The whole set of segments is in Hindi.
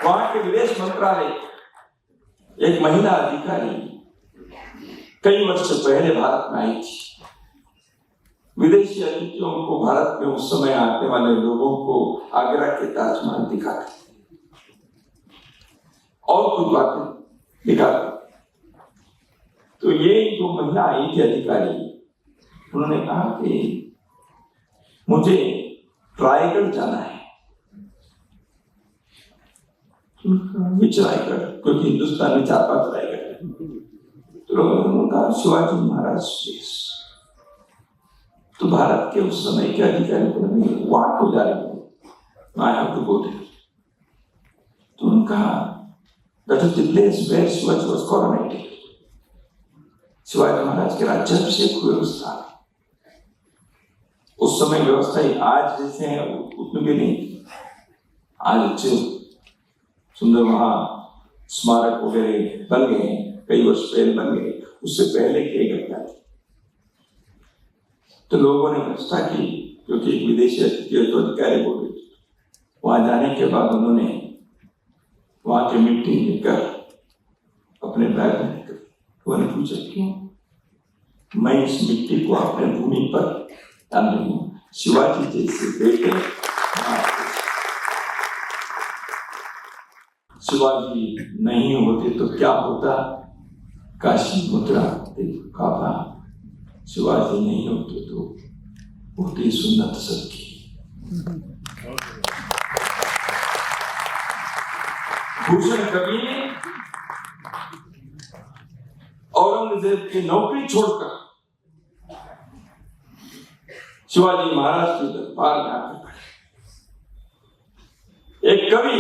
वहां के विदेश मंत्रालय एक महिला अधिकारी कई वर्ष पहले भारत में आई थी। विदेशी अतिथियों को भारत में उस समय आने वाले लोगों को आगरा के ताजमहल दिखाते और कुछ बातें दिखाते। तो ये जो महिला आई थी अधिकारी, उन्होंने कहा कि मुझे रायगढ़ जाना है। विच रायगढ़, क्योंकि हिंदुस्तान में 4-5 रायगढ़ है। तो उन्होंने कहा शिवाजी महाराज प्लेस। तो भारत के उस समय के अधिकारी को वहां हो जा रहे I have to go there. तो उन्होंने कहा that is the place where Shivaji was coronated. Shivaji Maharaj के राज्याभिषेक हुए उस स्थान। उस समय व्यवस्था आज जैसे है उतनी भी नहीं। आज अच्छे सुंदर वहां स्मारक वगैरह बन गए, कई वर्ष पहले बन गए। उससे पहले की घटना थी। तो लोगों ने व्यवस्था की, क्योंकि एक विदेशी अतिथि तो अधिकारी बोल रहे थे। वहां जाने के बाद उन्होंने वहां की मिट्टी लेकर अपने बैग में लेकर, उन्होंने पूछा क्यों? मैं इस मिट्टी को अपने भूमि पर डाल रही हूँ। शिवाजी जैसे बेटे, शिवाजी नहीं होते तो क्या होता? काशी मुद्रा काबा। शिवाजी नहीं होते तो होती सुन्नत सबकी। भूषण कवि ने औरंगजेब की नौकरी छोड़कर शिवाजी महाराज के दरबार में आकर खड़े। एक कवि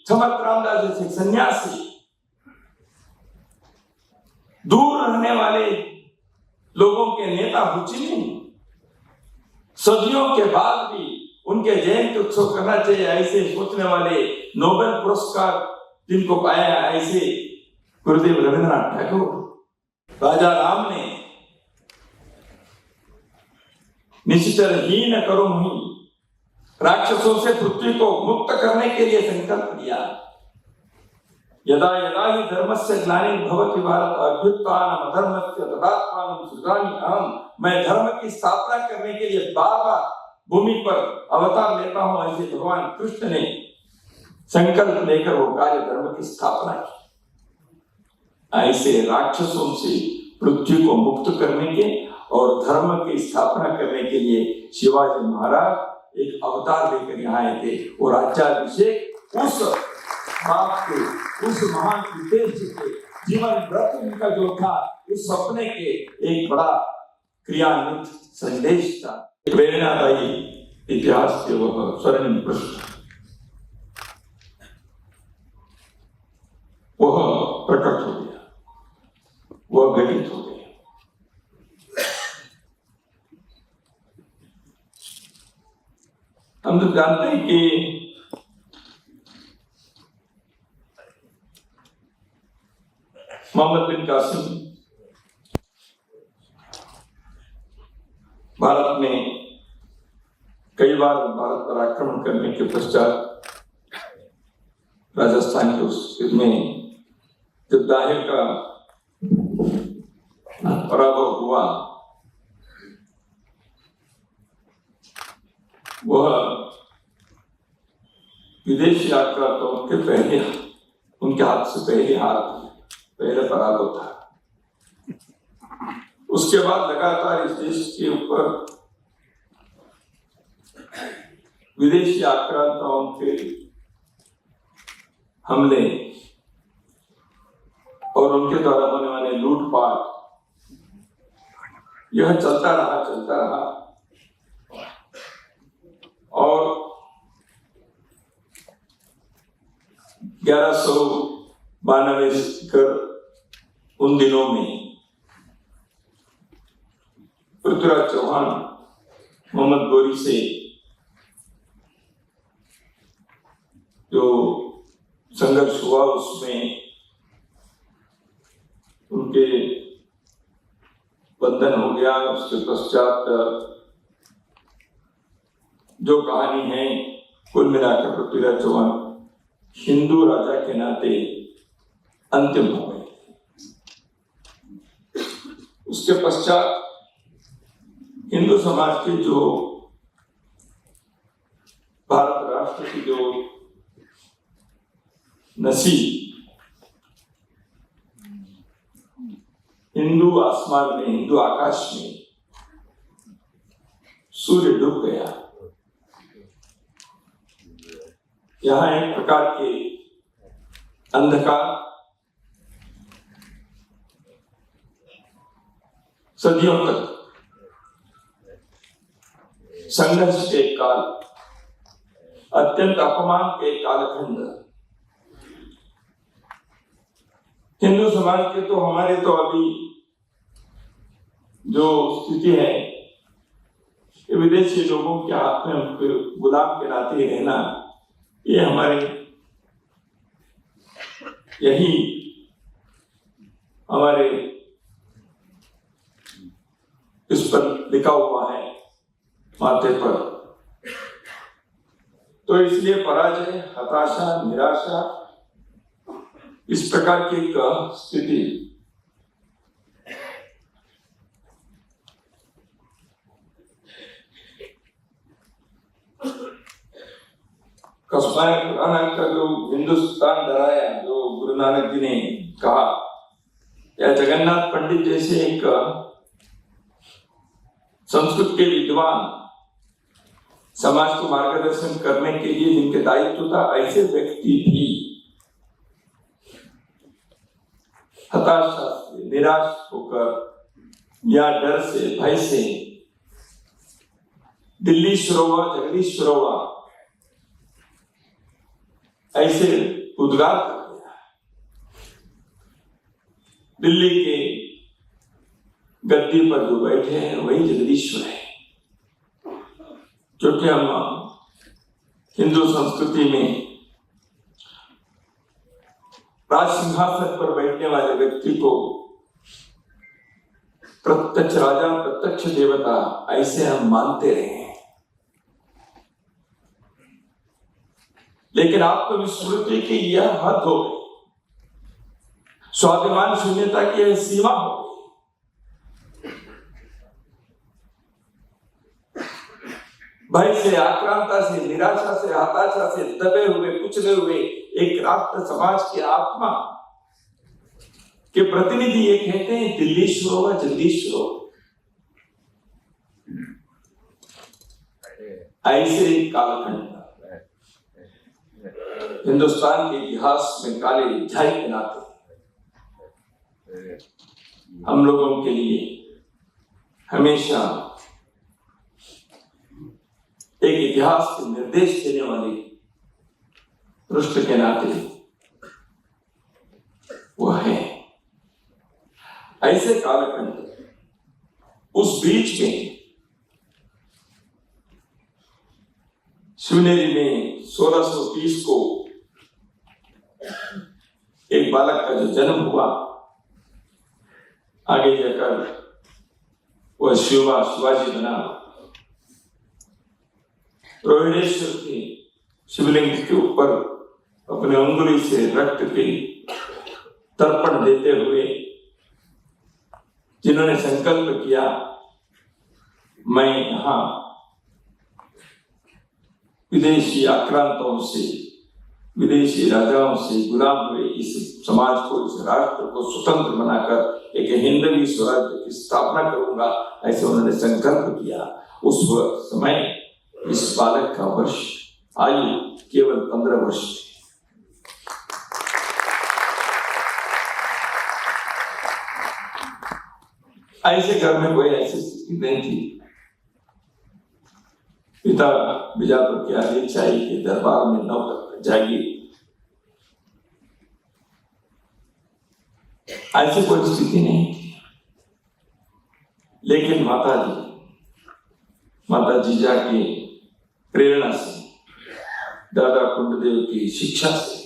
समर्थ रामदास जैसे सन्यासी, दूर रहने वाले लोगों के नेता हुचिन, सदियों के बाद भी उनके जयंती उत्सव करना चाहिए ऐसे सोचने वाले, नोबेल पुरस्कार जिनको पाया ऐसे गुरुदेव रविंद्रनाथ टैगोर, राजा राम ने निश्चर ही न करो ही राक्षसों से पृथ्वी को मुक्त करने के लिए संकल्प लिया। यदा यदा ही धर्मस्य ग्लानिर्भवति भारत अभ्युत्थानम् अधर्मस्य तदात्मानं सृजामि अहम्। मैं धर्म की स्थापना करने के लिए बार-बार भूमि पर अवतार लेता हूं, ऐसे भगवान कृष्ण ने संकल्प लेकर वो कार्य धर्म की स्थापना की। ऐसे राक्षसों से पृथ्वी को मुक्त करने के और धर्म की स्थापना करने के लिए शिवाजी महाराज एक अवतार लेकर यहाँ आए थे। और राज्याभिषेक उस बाप के, उस महान उद्देश्य के जीवन व्रत उनका जो था, उस सपने के एक बड़ा क्रियान्वित संदेश था। प्रेरणादायी इतिहास के वह स्वर्णिम पृष्ठ वह प्रकट हो गया, वह घटित हो गया। हम तो जानते हैं कि मोहम्मद बिन कासिम भारत में कई बार भारत पर आक्रमण करने के पश्चात राजस्थान के उसमें जब दाहिर का पराभव हुआ, वह विदेशी आक्रांतों के पहले, उनके हाथ से पहले पराभव था। उसके बाद लगातार इस देश के ऊपर विदेशी आक्रांताओं के हमले और उनके द्वारा होने वाले लूटपाट, यह चलता रहा और 1192 उन दिनों में पृथ्वीराज चौहान मोहम्मद गोरी से जो संघर्ष हुआ, उसमें उनके बंधन हो गया। उसके पश्चात जो कहानी है, कुल मिलाकर पृथ्वीराज चौहान हिंदू राजा के नाते अंतिम हो गए। उसके पश्चात हिंदू समाज के जो भारत राष्ट्र की जो नसीब हिंदू आसमान में, हिंदू आकाश में सूर्य डूब गया। यहां एक प्रकार के अंधकार सदियों तक संघर्ष के काल, अत्यंत अपमान के कालखंड हिंदू समाज के तो हमारे तो अभी जो स्थिति है, विदेशी लोगों के हाथ में गुलाम के नाते रहना, ये हमारे यही हमारे इस पर लिखा हुआ है माथे पर। तो इसलिए पराजय, हताशा, निराशा, इस प्रकार की एक स्थिति कसमाय पुराना का जो हिंदुस्तान डराया, जो गुरु नानक जी ने कहा, या जगन्नाथ पंडित जैसे एक संस्कृत के विद्वान समाज को मार्गदर्शन करने के लिए जिनके दायित्व था, ऐसे व्यक्ति भी हताशा से, निराश होकर या डर से, भय से दिल्ली श्रोवा, जगदीश श्रोवा ऐसे उद्गार कर दिया। दिल्ली के गद्दी पर जो बैठे हैं वही जगदीश्वर है। क्योंकि हम हिंदू संस्कृति में राज सिंहासन पर बैठने वाले व्यक्ति को प्रत्यक्ष राजा, प्रत्यक्ष देवता ऐसे हम मानते रहे हैं। लेकिन आत्मविस्मृति की यह हद हो गई, स्वाभिमान शून्यता की यह सीमा हो गई। भय से, आक्रांता से, निराशा से, हताशा से दबे हुए, कुचले हुए एक राष्ट्र समाज की आत्मा के प्रतिनिधि ये कहते हैं दिल्ली श्रोवा, जल्दी श्रोवा। ऐसे कालखंड हिंदुस्तान के इतिहास में काले अध्याय के नाते हम लोगों के लिए हमेशा एक इतिहास के निर्देश देने वाली पृष्ठ के नाते वो है। ऐसे कालखंड, उस बीच में शिवनेरी में 1630 को एक बालक का जो जन्म हुआ, आगे जाकर वह शिवाजी बना। रोहिणेश्वर के शिवलिंग के ऊपर अपने उंगली से रक्त के तर्पण देते हुए जिन्होंने संकल्प किया, मैं यहां विदेशी आक्रांतों से, विदेशी राजाओं से गुलाम हुए इस समाज को, इस राष्ट्र को स्वतंत्र बनाकर एक हिंदवी स्वराज्य की स्थापना करूंगा, ऐसे उन्होंने संकल्प किया। उस समय इस बालक का वर्ष आयु केवल 15 वर्ष थी। ऐसे घर में कोई ऐसी स्थिति नहीं थी। पिता बीजापुर के आदिल शाही के दरबार में नौकर जागीर, ऐसी कोई स्थिति नहीं थी। लेकिन माता जीजा की प्रेरणा से, दादा कुंडदेव की शिक्षा से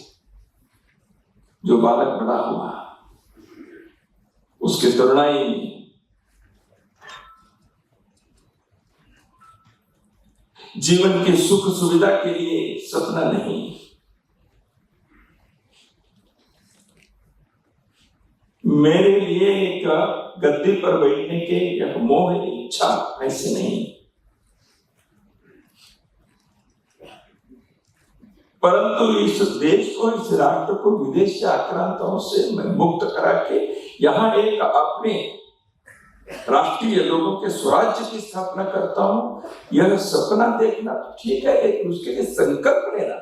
जो बालक बड़ा हुआ, उसके तरुणाई में जीवन के सुख सुविधा के लिए सपना नहीं, मेरे लिए एक गद्दी पर बैठने के एक मोह इच्छा ऐसे नहीं, परंतु इस देश को, इस राष्ट्र को विदेशी आक्रांताओं से मैं मुक्त करा के यहाँ एक अपने राष्ट्रीय लोगों के स्वराज्य की स्थापना करता हूं। यह सपना देखना ठीक है, लेकिन उसके लिए संकल्प लेना,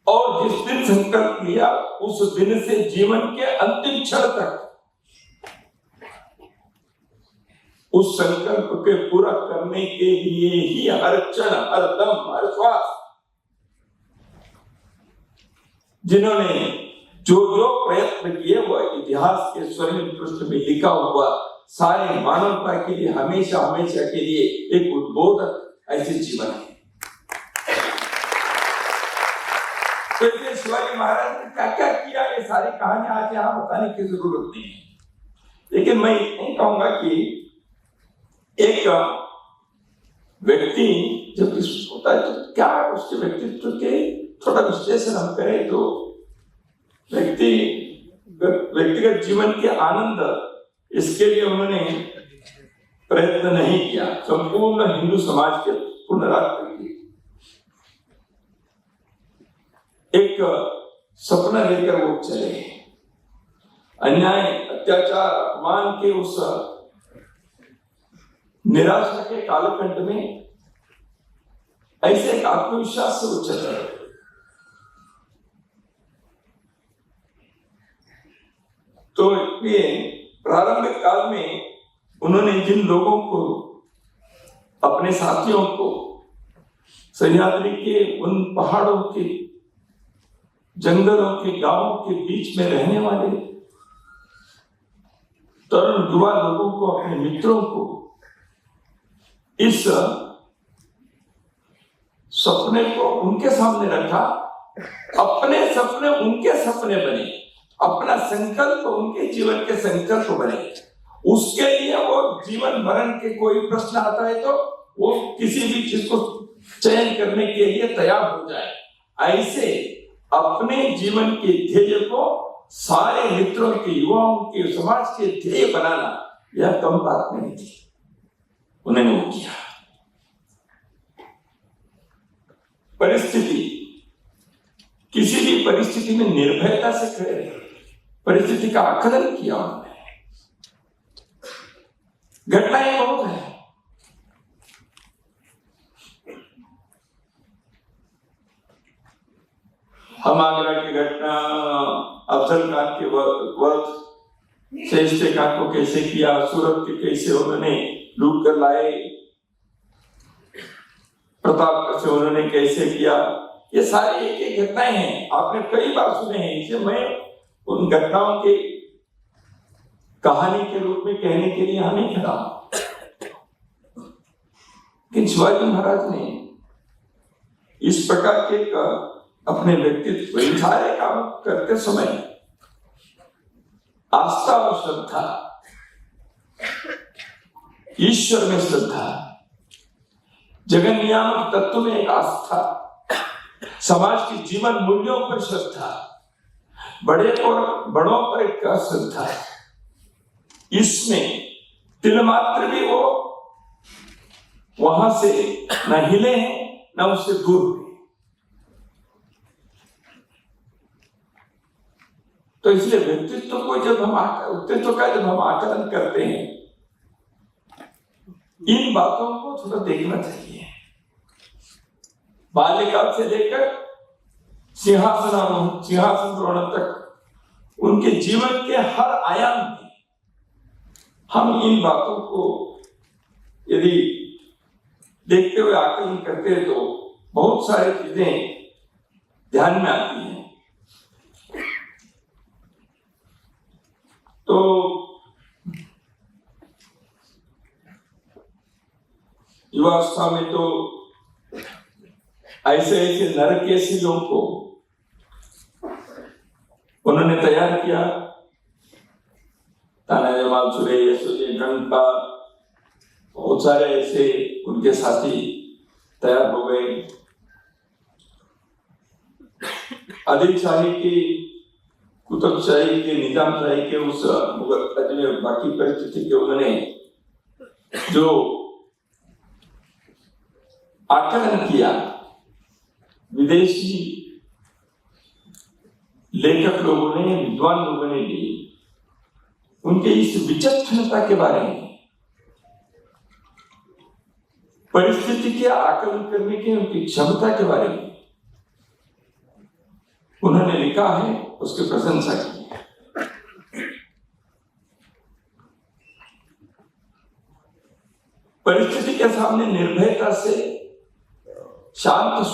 और जिस दिन संकल्प लिया उस दिन से जीवन के अंतिम क्षण तक उस संकल्प के पूरा करने के लिए ही हर क्षण, हर दम, हर श्वास जिन्होंने जो जो प्रयत्न किए वो इतिहास के स्वर्णिम पृष्ठ में लिखा हुआ सारे मानवता के लिए हमेशा हमेशा के लिए एक उद्बोधक ऐसे जीवन है। तो इसलिए शिवाजी महाराज ने क्या क्या किया, ये सारी कहानी आज यहाँ बताने की जरूरत नहीं है, लेकिन मैं नहीं कहूंगा कि एक व्यक्ति जब होता है तो क्या उसके व्यक्तित्व के थोड़ा विश्लेषण हम करें तो व्यक्तिगत जीवन के आनंद, इसके लिए उन्होंने प्रयत्न नहीं किया, संपूर्ण हिंदू समाज के पुनरावृत्ति की एक सपना लेकर वो चले। अन्याय, अत्याचार, अपमान के उस निराशा के कालखंड में ऐसे एक आत्मविश्वास से वो चले। तो इसलिए प्रारंभिक काल में उन्होंने जिन लोगों को, अपने साथियों को, सह्याद्री के उन पहाड़ों के, जंगलों के, गांवों के बीच में रहने वाले तरुण युवा लोगों को, अपने मित्रों को इस सपने को उनके सामने रखा। अपने सपने उनके सपने बने, अपना संकल्प उनके जीवन के संकल्प बने। उसके लिए वो जीवन मरण के कोई प्रश्न आता है तो वो किसी भी चीज को चयन करने के लिए तैयार हो जाए। ऐसे अपने जीवन के ध्येय को सारे मित्रों के, युवाओं के, समाज के ध्येय बनाना यह कम बात नहीं थी, उन्होंने वो किया। परिस्थिति, किसी भी परिस्थिति में निर्भयता से खड़े रहे, परिस्थिति का आकलन किया उन्होंने। घटनाएं बहुत है, हम आगरा की घटना, अफजल खान के वक्त शेषते खान को कैसे किया, सूरत के कैसे उन्होंने लूट कर लाए, प्रताप से उन्होंने कैसे किया, ये सारी एक एक घटनाएं हैं, आपने कई बार सुने हैं। इसे मैं उन घटनाओं के कहानी के रूप में कहने के लिए यहाँ नहीं खड़ा, लेकिन शिवाजी महाराज ने इस प्रकार के अपने व्यक्तित्व, सारे काम करते समय आस्था और श्रद्धा, ईश्वर में श्रद्धा, जगन नियामक तत्व में एक आस्था, समाज की जीवन मूल्यों पर श्रद्धा, बड़े और बड़ों पर एक श्रद्धा, इसमें तिल मात्र भी वो वहां से न हिले हैं न उससे दूर हुए। तो इसलिए व्यक्तित्व को जब हम व्यक्तित्व का जब हम आकलन करते हैं, इन बातों को थोड़ा देखना चाहिए। बाल्यकाल से लेकर सिंहासन तक उनके जीवन के हर आयाम में हम इन बातों को यदि देखते हुए आकलन करते हैं तो बहुत सारी चीजें ध्यान में आती हैं। तो युवावस्था में तो ऐसे ऐसे नरकेसियों को उन्होंने तैयार किया। तानाजमाल, सुरेश, घंटा, बहुत सारे ऐसे उनके साथी तैयार हो गए। आदिल शाही की कुतुबशाही के, निजामशाही के उस मुगल में बाकी परिस्थिति के उन्होंने जो आकलन किया, विदेशी लेखक लोगों ने, विद्वान लोगों ने भी उनके इस विचक्षणता के बारे में, परिस्थिति के आकलन करने की उनकी क्षमता के बारे में उन्होंने लिखा है, उसकी प्रशंसा की है। परिस्थिति के सामने निर्भयता से, शांत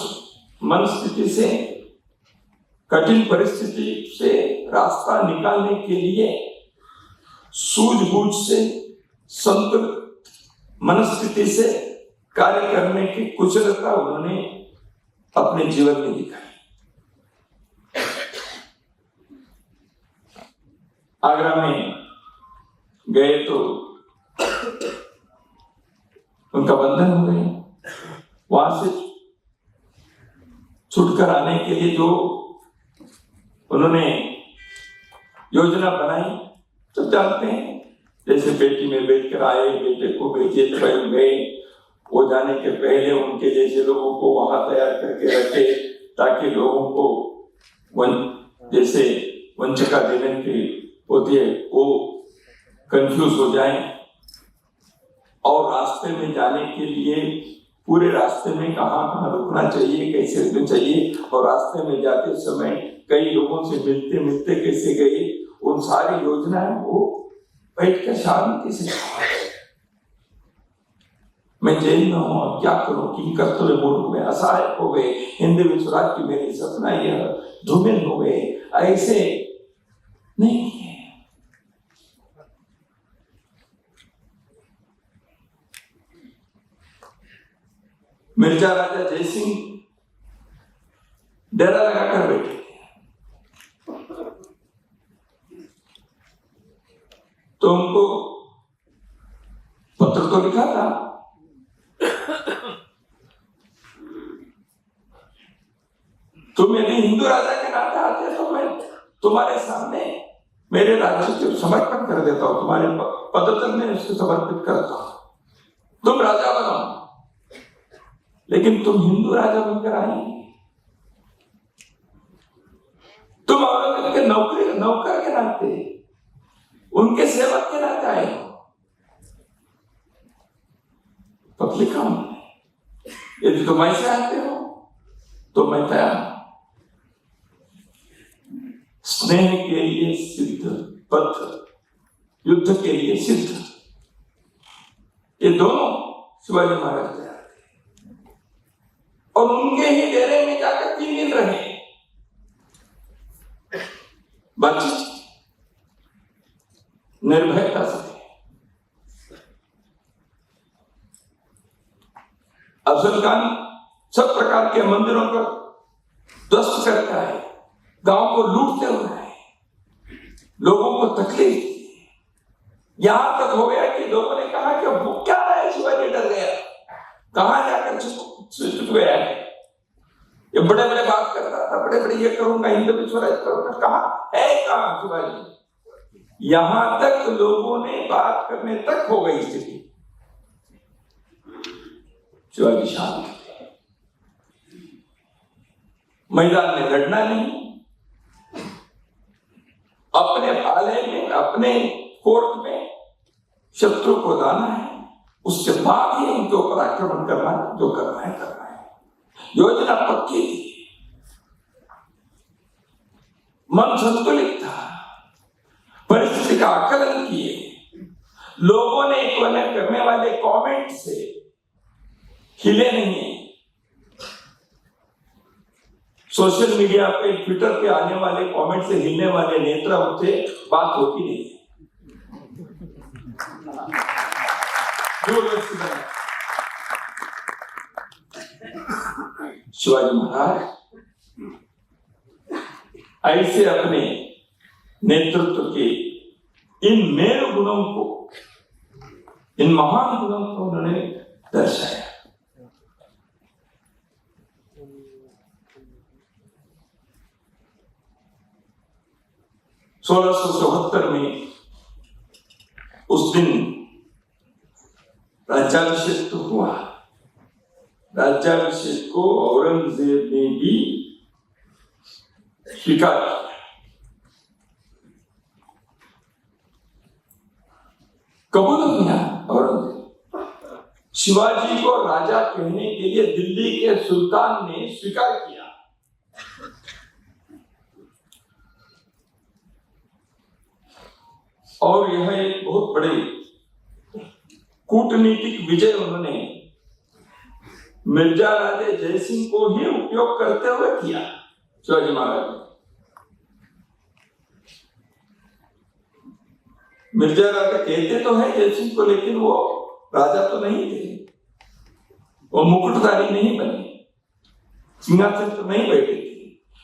मन स्थिति से, कठिन परिस्थिति से रास्ता निकालने के लिए सूझबूझ से, संतुलित मनस्थिति से कार्य करने की कुशलता उन्होंने अपने जीवन में दिखाई। आगरा में गए तो उनका बंधन हो गया। वहां से छुटकर आने के लिए जो उन्होंने योजना बनाई, तो जानते हैं, जैसे बेटी में बैठकर आए, बेटे को भेजे, स्वयं गए, वो जाने के पहले उनके जैसे लोगों को वहां तैयार करके रखे, ताकि लोगों को जैसे वंचिका देने की होती है वो कंफ्यूज हो जाए, और रास्ते में जाने के लिए पूरे रास्ते में कहाँ कहाँ रुकना चाहिए, कैसे रुकना चाहिए, और रास्ते में जाते समय कई लोगों से मिलते मिलते कैसे गए, उन सारी योजनाएं वो बैठ कर शांति से मैं जेल में हूं, अब क्या करूं, किन कर्तव्य मूर्ख में असहाय हो गए, हिंदी में स्वराज की मेरी सपना यह धूमिल हो गए, ऐसे नहीं किए। मिर्जा राजा जयसिंह डेरा लगाकर बैठे थे, तो उनको पत्र तो लिखा था, तुम यदि हिंदू राजा के नाते आते तो मैं तुम्हारे सामने मेरे राज्य को समर्पण कर देता हूं, तुम्हारे पदतल में उसको समर्पित करता हूं, तुम राजा बनो। लेकिन तुम हिंदू राजा बनकर आए, तुम औरंगजेब के नौकर के नाते, उनके सेवक के नाते आए हो। तब लिखा उन्होंने, यदि तुम ऐसे आते हो तो मैं तैयार हूं। स्नेह के लिए सिद्ध, पथ युद्ध के लिए सिद्ध, ये दोनों शिवाजी महाराज तैयार थे, और उनके ही डेरे में जाकर 3 दिन रहे। बातचीत निर्भयता से, अफजल खान सब प्रकार के मंदिरों को ध्वस्त करता है, गांव को लूटते हुए है, लोगों को तकलीफ दी। यहां तक हो गया कि लोगों ने कहा कि वो क्या है, शिवाजी डर गया, कहां जाकर छुप गया है, ये बड़े बड़े बात कर रहा था, बड़े बड़े ये करूंगा, हिंदू में स्वराज करूंगा, कहां है, कहां शिवाजी। यहां तक लोगों ने बात करने तक हो गई स्थिति। शिवाजी शांत, मैदान में लड़ना नहीं, अपने पाले में, अपने कोर्ट में शत्रु को लाना है, उसके बाद ही उनके ऊपर आक्रमण करना है, जो करना है करना है। योजना पक्की थी, मन संतुलित था, परिस्थिति का आकलन किए, लोगों ने करने वाले कमेंट से हिले नहीं। सोशल मीडिया पे, ट्विटर पे आने वाले कमेंट से हिलने वाले नेता उनसे बात होती नहीं है। शिवाजी महाराज ऐसे अपने नेतृत्व के इन मेरु गुणों को, इन महान गुणों को उन्होंने दर्शाया। 1674 में उस दिन राज्याभिषेक तो हुआ। राज्याभिषेक को औरंगजेब ने भी स्वीकार किया। कबूल किया औरंगजेब। शिवाजी को राजा कहने के लिए दिल्ली के सुल्तान ने स्वीकार किया। और यह एक बहुत बड़े कूटनीतिक विजय उन्होंने मिर्जा राजे जयसिंह को ही उपयोग करते हुए किया। शिवाजी महाराज ने मिर्जा राजा कहते तो है जयसिंह को, लेकिन वो राजा तो नहीं थे, वो मुकुटधारी नहीं बने, सिंहासन पर नहीं बैठे थे,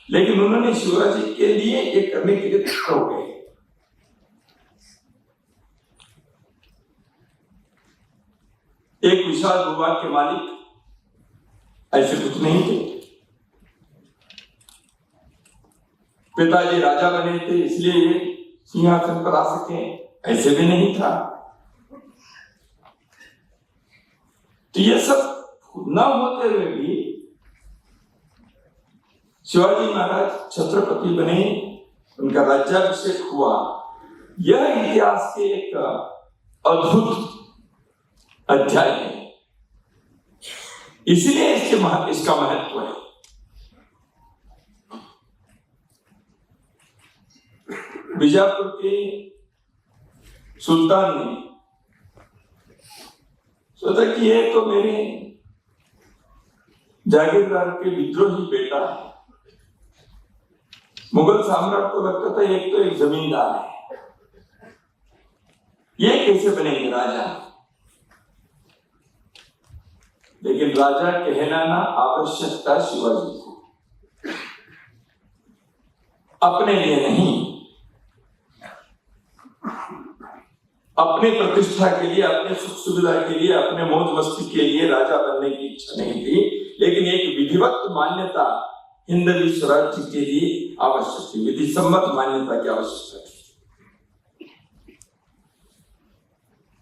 लेकिन उन्होंने शिवाजी के लिए ये करने के लिए तत्पर हो गए। एक विशाल भूभाग के मालिक ऐसे कुछ नहीं थे। पिताजी राजा बने थे इसलिए ये सिंहासन पर आ सके, ऐसे भी नहीं था। तो ये सब न होते हुए भी शिवाजी महाराज छत्रपति बने, उनका राज्याभिषेक हुआ। यह इतिहास के एक अद्भुत अध्याय है, इसलिए इसका महत्व है। बीजापुर के सुल्तान ने सोचा कि ये तो मेरे जागीरदार के विद्रोही बेटा है। मुगल साम्राट को लगता था एक तो एक जमींदार है, ये कैसे बनेंगे राजा। लेकिन राजा कहलाना आवश्यक था शिवाजी को, अपने लिए नहीं, अपने प्रतिष्ठा के लिए, अपने सुख सुविधा के लिए, अपने मौज मस्ती के लिए राजा बनने की इच्छा नहीं थी, लेकिन एक विधिवत मान्यता हिंदवी स्वराज्य के लिए आवश्यक थी, विधि सम्मत मान्यता की आवश्यकता थी।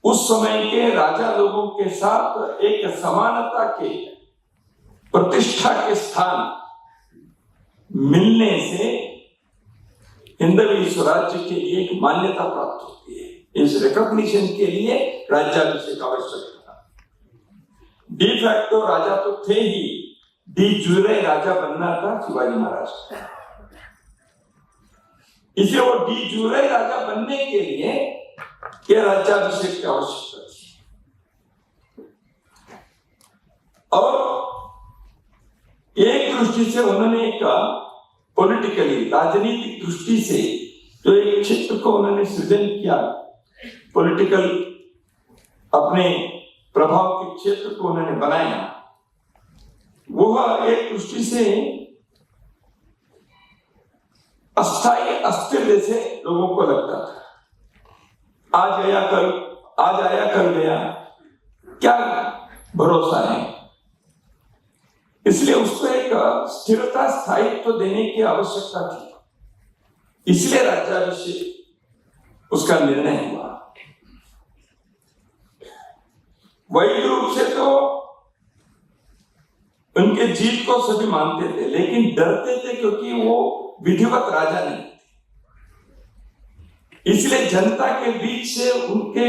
उस समय के राजा लोगों के साथ एक समानता के, प्रतिष्ठा के स्थान मिलने से हिंदवी स्वराज्य के लिए एक मान्यता प्राप्त होती है। इस रिकॉग्निशन के लिए राज्याभिषेक आवश्यक था। डी फैक्टो राजा तो थे ही, डी जूरे राजा बनना था शिवाजी महाराज का। इसलिए वो डी जूरे राजा बनने के लिए यह राज्याभिषेक की आवश्यकता थी। और एक दृष्टि से उन्होंने एक पॉलिटिकली, राजनीतिक दृष्टि से जो एक क्षेत्र को उन्होंने सृजन किया, पॉलिटिकल अपने प्रभाव के क्षेत्र को उन्होंने बनाया, वह एक दृष्टि से अस्थायी अस्थिर जैसे लोगों को लगता था। आज आया कल गया, क्या भरोसा है। इसलिए उसको एक स्थिरता, स्थायित्व देने की आवश्यकता थी। इसलिए राज्याभिषेक उसका निर्णय हुआ। वैध रूप से तो उनके जीत को सभी मानते थे, लेकिन डरते थे क्योंकि वो विधिवत राजा नहीं थे। इसलिए जनता के बीच से उनके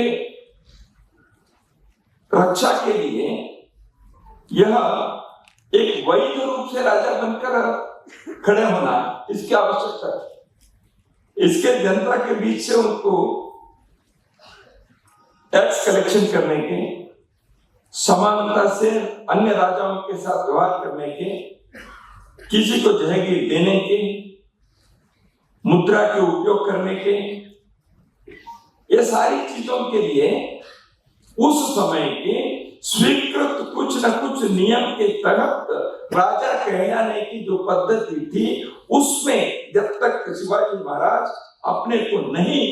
रक्षा के लिए यह एक वैध रूप से राजा बनकर खड़े होना, इसकी आवश्यकता थी। इसके जनता के बीच से उनको टैक्स कलेक्शन करने के, समानता से अन्य राजाओं के साथ व्यवहार करने के, किसी को जहागीर देने के, मुद्रा के उपयोग करने के, ये सारी चीजों के लिए उस समय के स्वीकृत कुछ न कुछ नियम के तहत राजा कहलाने की जो पद्धति थी, उसमें जब तक शिवाजी महाराज अपने को नहीं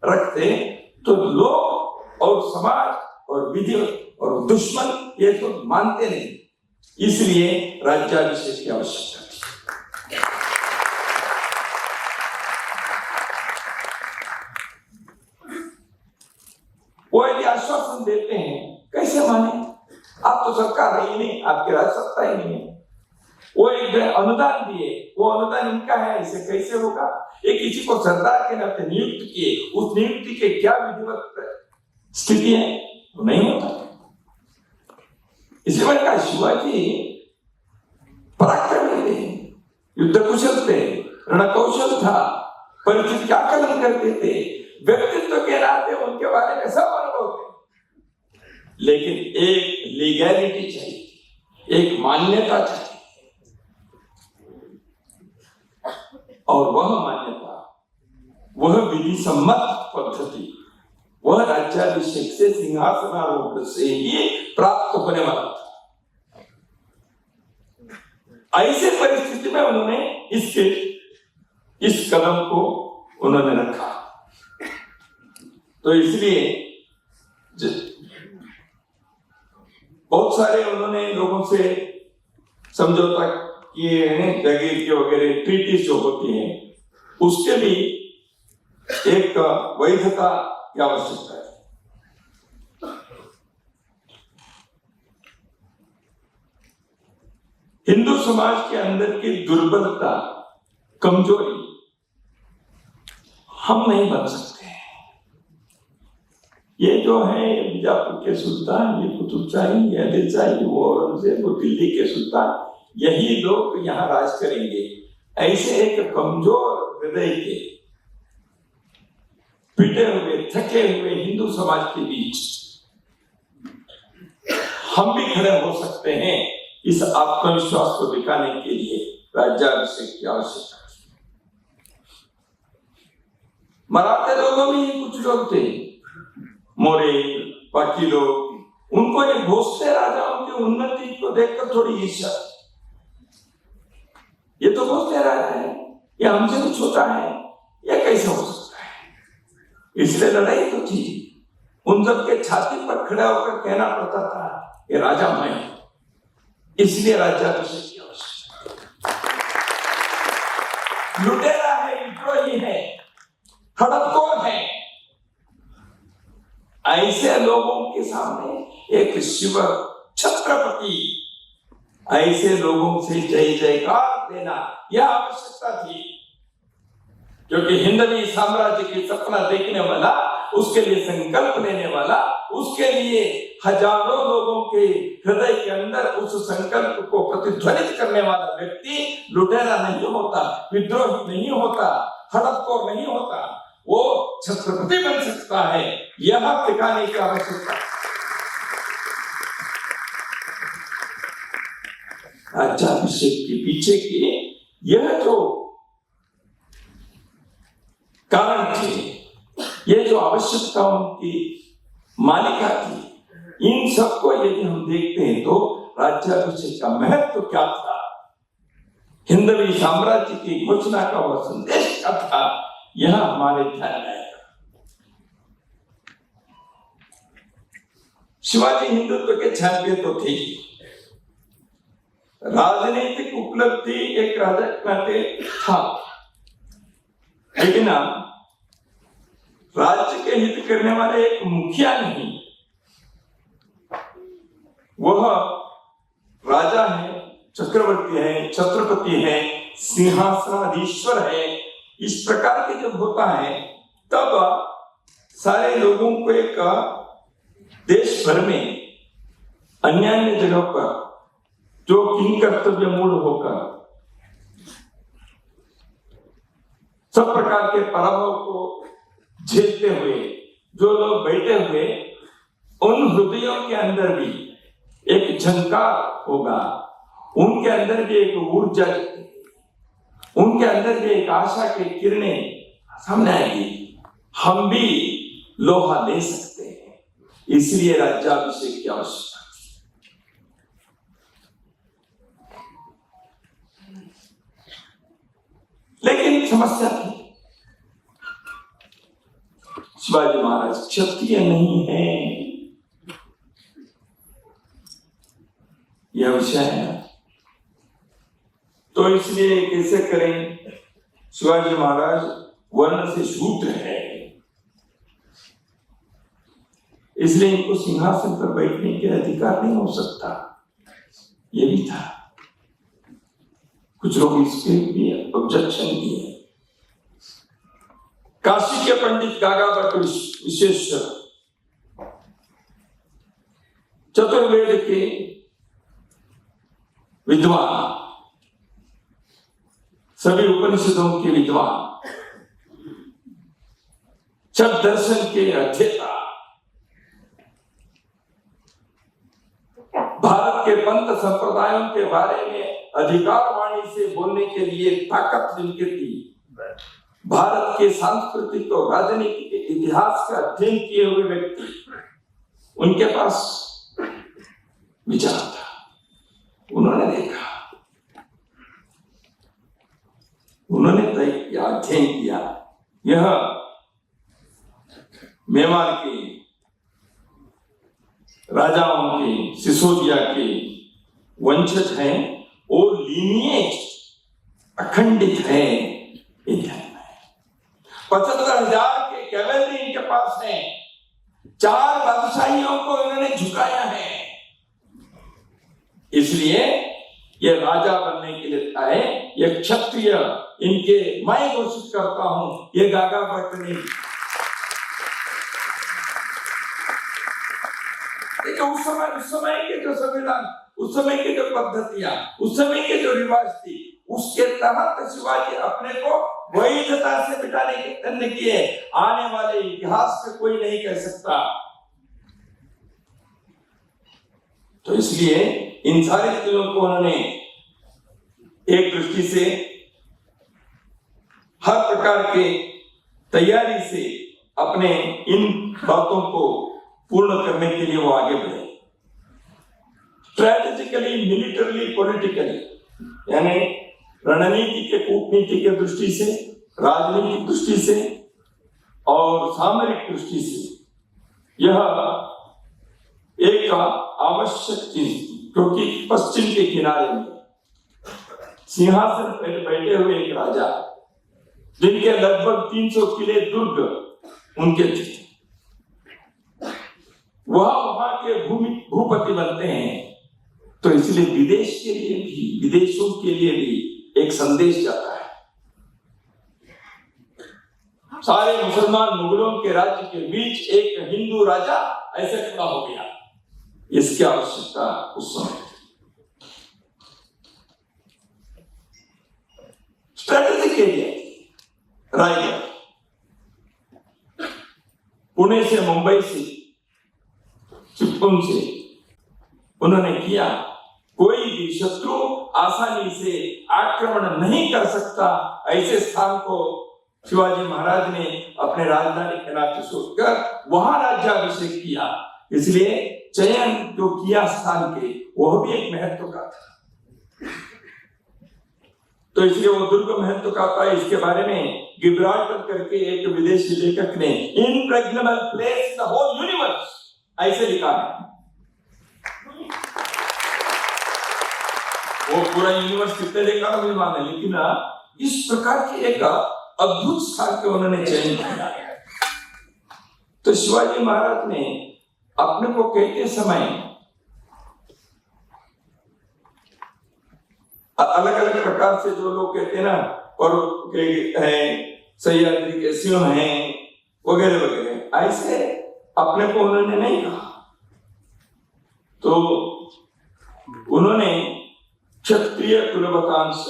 रखते तो लोग और समाज और विधि और दुश्मन ये तो मानते नहीं। इसलिए राज्याभिषेक की आवश्यकता थी। आश्वासन देते हैं, कैसे माने? आप तो सरकार है ही नहीं, आपकी राज सत्ता ही नहीं है। वो एक अनुदान दिए, वो अनुदान इनका है, इसे कैसे होगा? एक किसी को सरदार के नाते नियुक्त किए, उस नियुक्ति के क्या विधिवत स्थिति है? तो नहीं होता। इसलिए मैंने कहा शिवाजी पराक्रमी थे, युद्ध कुशल थे, रणकौशल था, परिचित क्या कलम करते थे, व्यक्तित्व के नाते उनके बारे में सब अनुभव थे, लेकिन एक लीगैलिटी चाहिए, एक मान्यता चाहिए, और वह मान्यता, वह विधि सम्मत पद्धति, वह राज्याभिषेक से सिंहासनारोहण से ही प्राप्त होने वाला था। ऐसे परिस्थिति में उन्होंने इस कदम को उन्होंने रखा। तो इसलिए बहुत सारे उन्होंने लोगों से समझौता किए हैं, जागीर के वगैरह ट्रीटीज जो होती हैं, उसके भी एक वैधता की आवश्यकता है। हिंदू समाज के अंदर की दुर्बलता, कमजोरी हम नहीं बन सकते। ये जो है बीजापुर के सुल्तान, ये कुतुब शाही, ये आदिल शाही, वो औरंगजेब, वो दिल्ली के सुल्तान, यही लोग यहाँ राज करेंगे। ऐसे एक कमजोर हृदय के, पिटे हुए, थके हुए हिंदू समाज के बीच हम भी खड़े हो सकते हैं। इस आत्मविश्वास को दिखाने के लिए राज्याभिषेक की आवश्यकता है। मराठे लोगों में ही कुछ लोग थे, मोरे, बाकी लोग, उनको ये भोसले राजाओं की उन्नति को देखकर थोड़ी ईर्ष्या, ये तो भोसले राजा है, ये हमसे भी छोटा है, ये कैसे हो सकता है? इसलिए लड़ाई तो थी, उन सब के छाती पर खड़ा होकर कहना पड़ता था ये राजा मैं हूं। इसलिए राज्याभिषेक की आवश्यकता। लुटेरा है, विद्रोही है, हड़पखोर है, ऐसे लोगों के सामने एक शिव छत्रपति, ऐसे लोगों से जय जयकार देना यह आवश्यकता थी। क्योंकि हिंदवी साम्राज्य की सपना देखने वाला, उसके लिए संकल्प लेने वाला, उसके लिए हजारों लोगों के हृदय के अंदर उस संकल्प को प्रतिध्वनित करने वाला व्यक्ति लुटेरा नहीं होता, विद्रोही नहीं होता, हड़पखोर नहीं होता, वो छत्रपति बन सकता है। यह दिखाने की आवश्यकता। राज्याभिषेक के पीछे के यह जो कारण थे, ये जो आवश्यकताओं की मालिका थी, इन सबको यदि हम देखते हैं तो राज्याभिषेक का महत्व क्या था, हिंदवी साम्राज्य की घोषणा का वह संदेश क्या था, यह हमारे ध्यान में आएगा। शिवाजी हिंदुत्व के चैंपियन तो थे ही, राजनीतिक उपलब्धि एक राजा के नाते था, लेकिन राज्य के हित करने वाले एक मुखिया नहीं, वह राजा है, चक्रवर्ती है, छत्रपति है, सिंहासनाधीश्वर है। इस प्रकार के जब होता है तब सारे लोगों को एक देश भर में अन्य अन्य जगह पर जो किंग कर्तव्य मूल होकर सब प्रकार के पराभव को झेलते हुए जो लोग बैठे हुए, उन हृदयों के अंदर भी एक झंकार होगा, उनके अंदर भी एक ऊर्जा, उनके अंदर भी एक आशा की किरणें सामने आएगी। हम भी लोहा ले सकते हैं, इसलिए राज्याभिषेक की आवश्यकता थी। लेकिन समस्या थी, शिवाजी महाराज क्षत्रिय नहीं है, यह विषय है। तो इसलिए कैसे करें? शिवाजी महाराज वर्ण से शूद्र है, इसलिए इनको सिंहासन पर बैठने के अधिकार नहीं हो सकता। ये भी था। कुछ लोग इसके लिए ऑब्जेक्शन दिए। काशी के पंडित गागा भट्ट विश्वेश्वर चतुर्वेद के विद्वान, सभी उपनिषदों के विद्वान, सब दर्शन के अध्येता, भारत के पंथ संप्रदायों के बारे में अधिकार वाणी से बोलने के लिए ताकत जिनके थी, भारत के सांस्कृतिक और राजनीतिक इतिहास का अध्ययन किए हुए व्यक्ति, उनके पास विचार था। उन्होंने देखा, उन्होंने अध्ययन किया। यह मेवाड़ के राजाओं के, सिसोदिया के वंशज हैं और लीनिएज अखंडित है। 75,000 के कैवेलरी इनके पास है। 4 बादशाहियों को इन्होंने झुकाया है। इसलिए ये राजा बनने के लिए आए। ये क्षत्रिय इनके मैं घोषित करता हूं, ये गागा भट्ट नहीं। उस समय के जो संविधान, उस समय की जो पद्धतियां, उस समय के जो रिवाज थी, उसके तहत शिवाजी अपने को वैधता से मिटाने के यत्न किए। आने वाले इतिहास में कोई नहीं कह सकता। तो इसलिए इन सारी चीजों को उन्होंने एक दृष्टि से हर प्रकार के तैयारी से अपने इन बातों को पूर्ण करने के लिए वो आगे बढ़े। स्ट्रैटेजिकली, मिलिटरली, पॉलिटिकली, यानी रणनीति के, कूटनीति के दृष्टि से, राजनीतिक दृष्टि से और सामरिक दृष्टि से यह एक आवश्यक चीज थी। क्योंकि पश्चिम के किनारे में सिंहासन पर बैठे हुए एक राजा, जिनके लगभग 300 किले दुर्ग उनके थे, वह वहां के भूपति बनते हैं। तो इसलिए विदेश के लिए भी, विदेशों के लिए भी एक संदेश जाता है। सारे मुसलमान मुगलों के राज्य के बीच एक हिंदू राजा ऐसे खड़ा हो गया। इसकी आवश्यकता उस समय स्ट्रेटेजी के लिए। रायगढ़, पुणे से, मुंबई से, चिपळूण से उन्होंने किया। कोई भी शत्रु आसानी से आक्रमण नहीं कर सकता, ऐसे स्थान को शिवाजी महाराज ने अपने राजधानी के नाते सोचकर वहां राज्याभिषेक किया। इसलिए चयन जो किया स्थान के, वह भी एक महत्व का था। तो इसलिए वो दुर्ग महत्व का था। इसके बारे में गिब्राल्टर करके एक विदेशी लेखक ने impregnable place in the whole universe ऐसे लिखा है। वो पूरा यूनिवर्स कितने देखा तो विद्वान है, लेकिन इस प्रकार की एक अद्भुत स्थान के उन्होंने चयन किया। तो शिवाजी महाराज ने अपने को कहते समय अलग अलग प्रकार से, जो लोग कहते हैं ना, और सह्याद्री के सिंह हैं वगैरह वगैरह, ऐसे अपने को उन्होंने नहीं कहा। तो उन्होंने क्षत्रिय कुलवतांश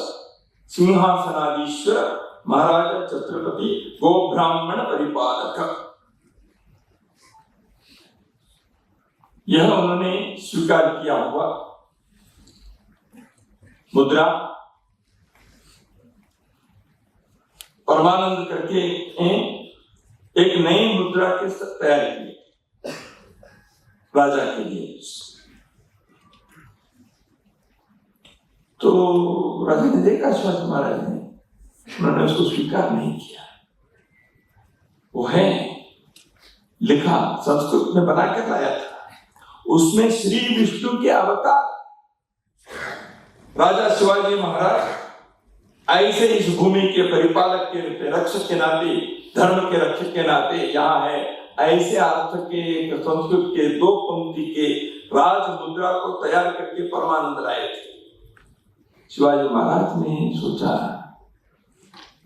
सिंहासनाधीश्वर महाराजा छत्रपति गो ब्राह्मण परिपालक, यह उन्होंने स्वीकार किया हुआ मुद्रा परमानंद करके एक नई मुद्रा के तैयार की राजा के लिए। तो राजा ने देखा शिवाजी महाराज ने, उन्होंने उसको स्वीकार नहीं किया। वो है लिखा, संस्कृत में बना के लाया था। उसमें श्री विष्णु के अवतार राजा शिवाजी महाराज ऐसे इस भूमि के परिपालक के रक्षक के नाते, धर्म के रक्षक के नाते यहाँ है, ऐसे अर्थ के संस्कृत के 2 पंक्ति के राज मुद्रा को तैयार करके परमानंद लाए थे। शिवाजी महाराज ने सोचा,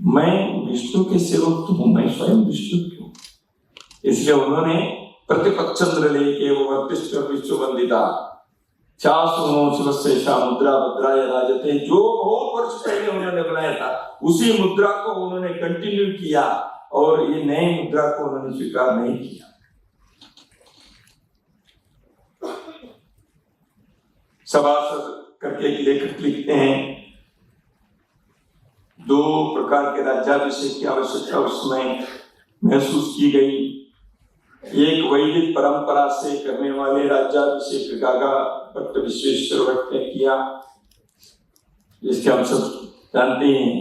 मैं विष्णु के सेवक तो हूं, मैं स्वयं विष्णु क्यों? इसलिए उन्होंने प्रतिपक्षंद्र लेके वो वर्तिष्ठ विश्व वंदिता शिवस्येषा मुद्रा भद्राय राजते, जो बहुत वर्ष पहले उन्होंने बनाया था, उसी मुद्रा को उन्होंने कंटिन्यू किया और ये नई मुद्रा को उन्होंने स्वीकार नहीं किया। सभासद करके लेखक लिखते हैं, 2 प्रकार के राज्याभिषेक की आवश्यकता उसमें महसूस की गई। एक वैदिक परंपरा से करने वाले राज्याभिषेक गागा भट्ट विश्वेश्वर भट्ट ने किया, जिसके हम सब जानते हैं,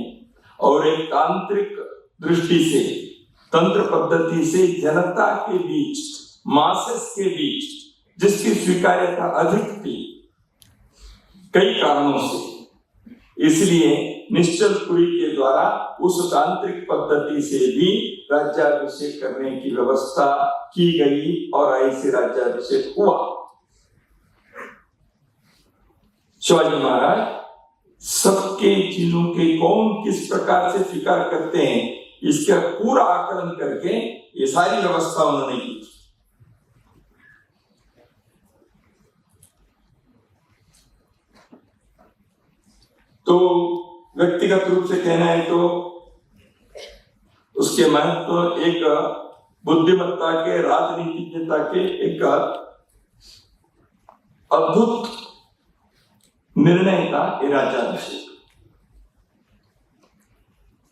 और एक तांत्रिक दृष्टि से, तंत्र पद्धति से जनता के बीच, मासेस के बीच जिसकी स्वीकार्यता अधिक थी कई कारणों से, इसलिए निश्चलपुरी के द्वारा उस तांत्रिक पद्धति से भी राज्याभिषेक करने की व्यवस्था की गई और ऐसे राज्याभिषेक हुआ। शिवाजी महाराज सबके चीजों के कौन किस प्रकार से स्वीकार करते हैं, इसका पूरा आकलन करके ये सारी व्यवस्था उन्होंने की। तो व्यक्तिगत रूप से कहना है तो उसके महत्व तो एक बुद्धिमत्ता के, राजनीतिज्ञता के एक अद्भुत निर्णय का राज्याभिषेक।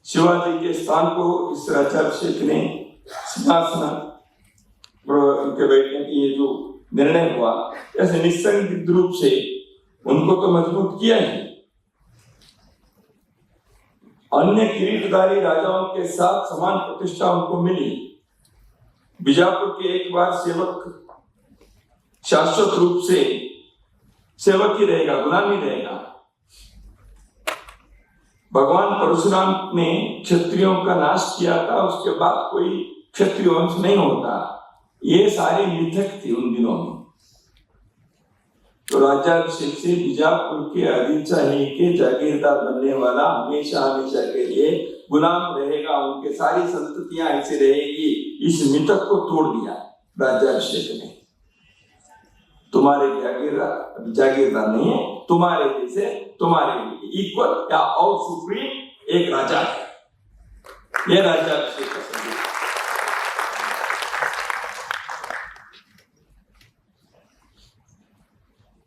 शिवाजी के स्थान को इस राज्याभिषेक ने सिंहासन उनके बैठने की ये जो निर्णय हुआ, ऐसे निस्संदिग्ध रूप से उनको तो मजबूत किया ही। अन्य किरीटधारी राजाओं के साथ समान प्रतिष्ठा उनको मिली। बीजापुर के एक बार सेवक शाश्वत रूप से सेवक ही रहेगा, गुलाम ही रहेगा। भगवान परशुराम ने क्षत्रियों का नाश किया था, उसके बाद कोई क्षत्रिय वंश नहीं होता, ये सारे मिथक थे उन दिनों में। तो राज्याभिषेक से बीजापुर के अधिशाही के जागीरदार बनने वाला हमेशा हमेशा के लिए गुलाम रहेगा, उनके सारी संततियां ऐसे रहेगी, इस मिथक को तोड़ दिया राज्याभिषेक ने। तुम्हारे जागीरदार नहीं है, तुम्हारे जैसे तुम्हारे लिए इक्वल या और सुप्रीम एक राजा है। यह राज्याभिषेक का संदेश।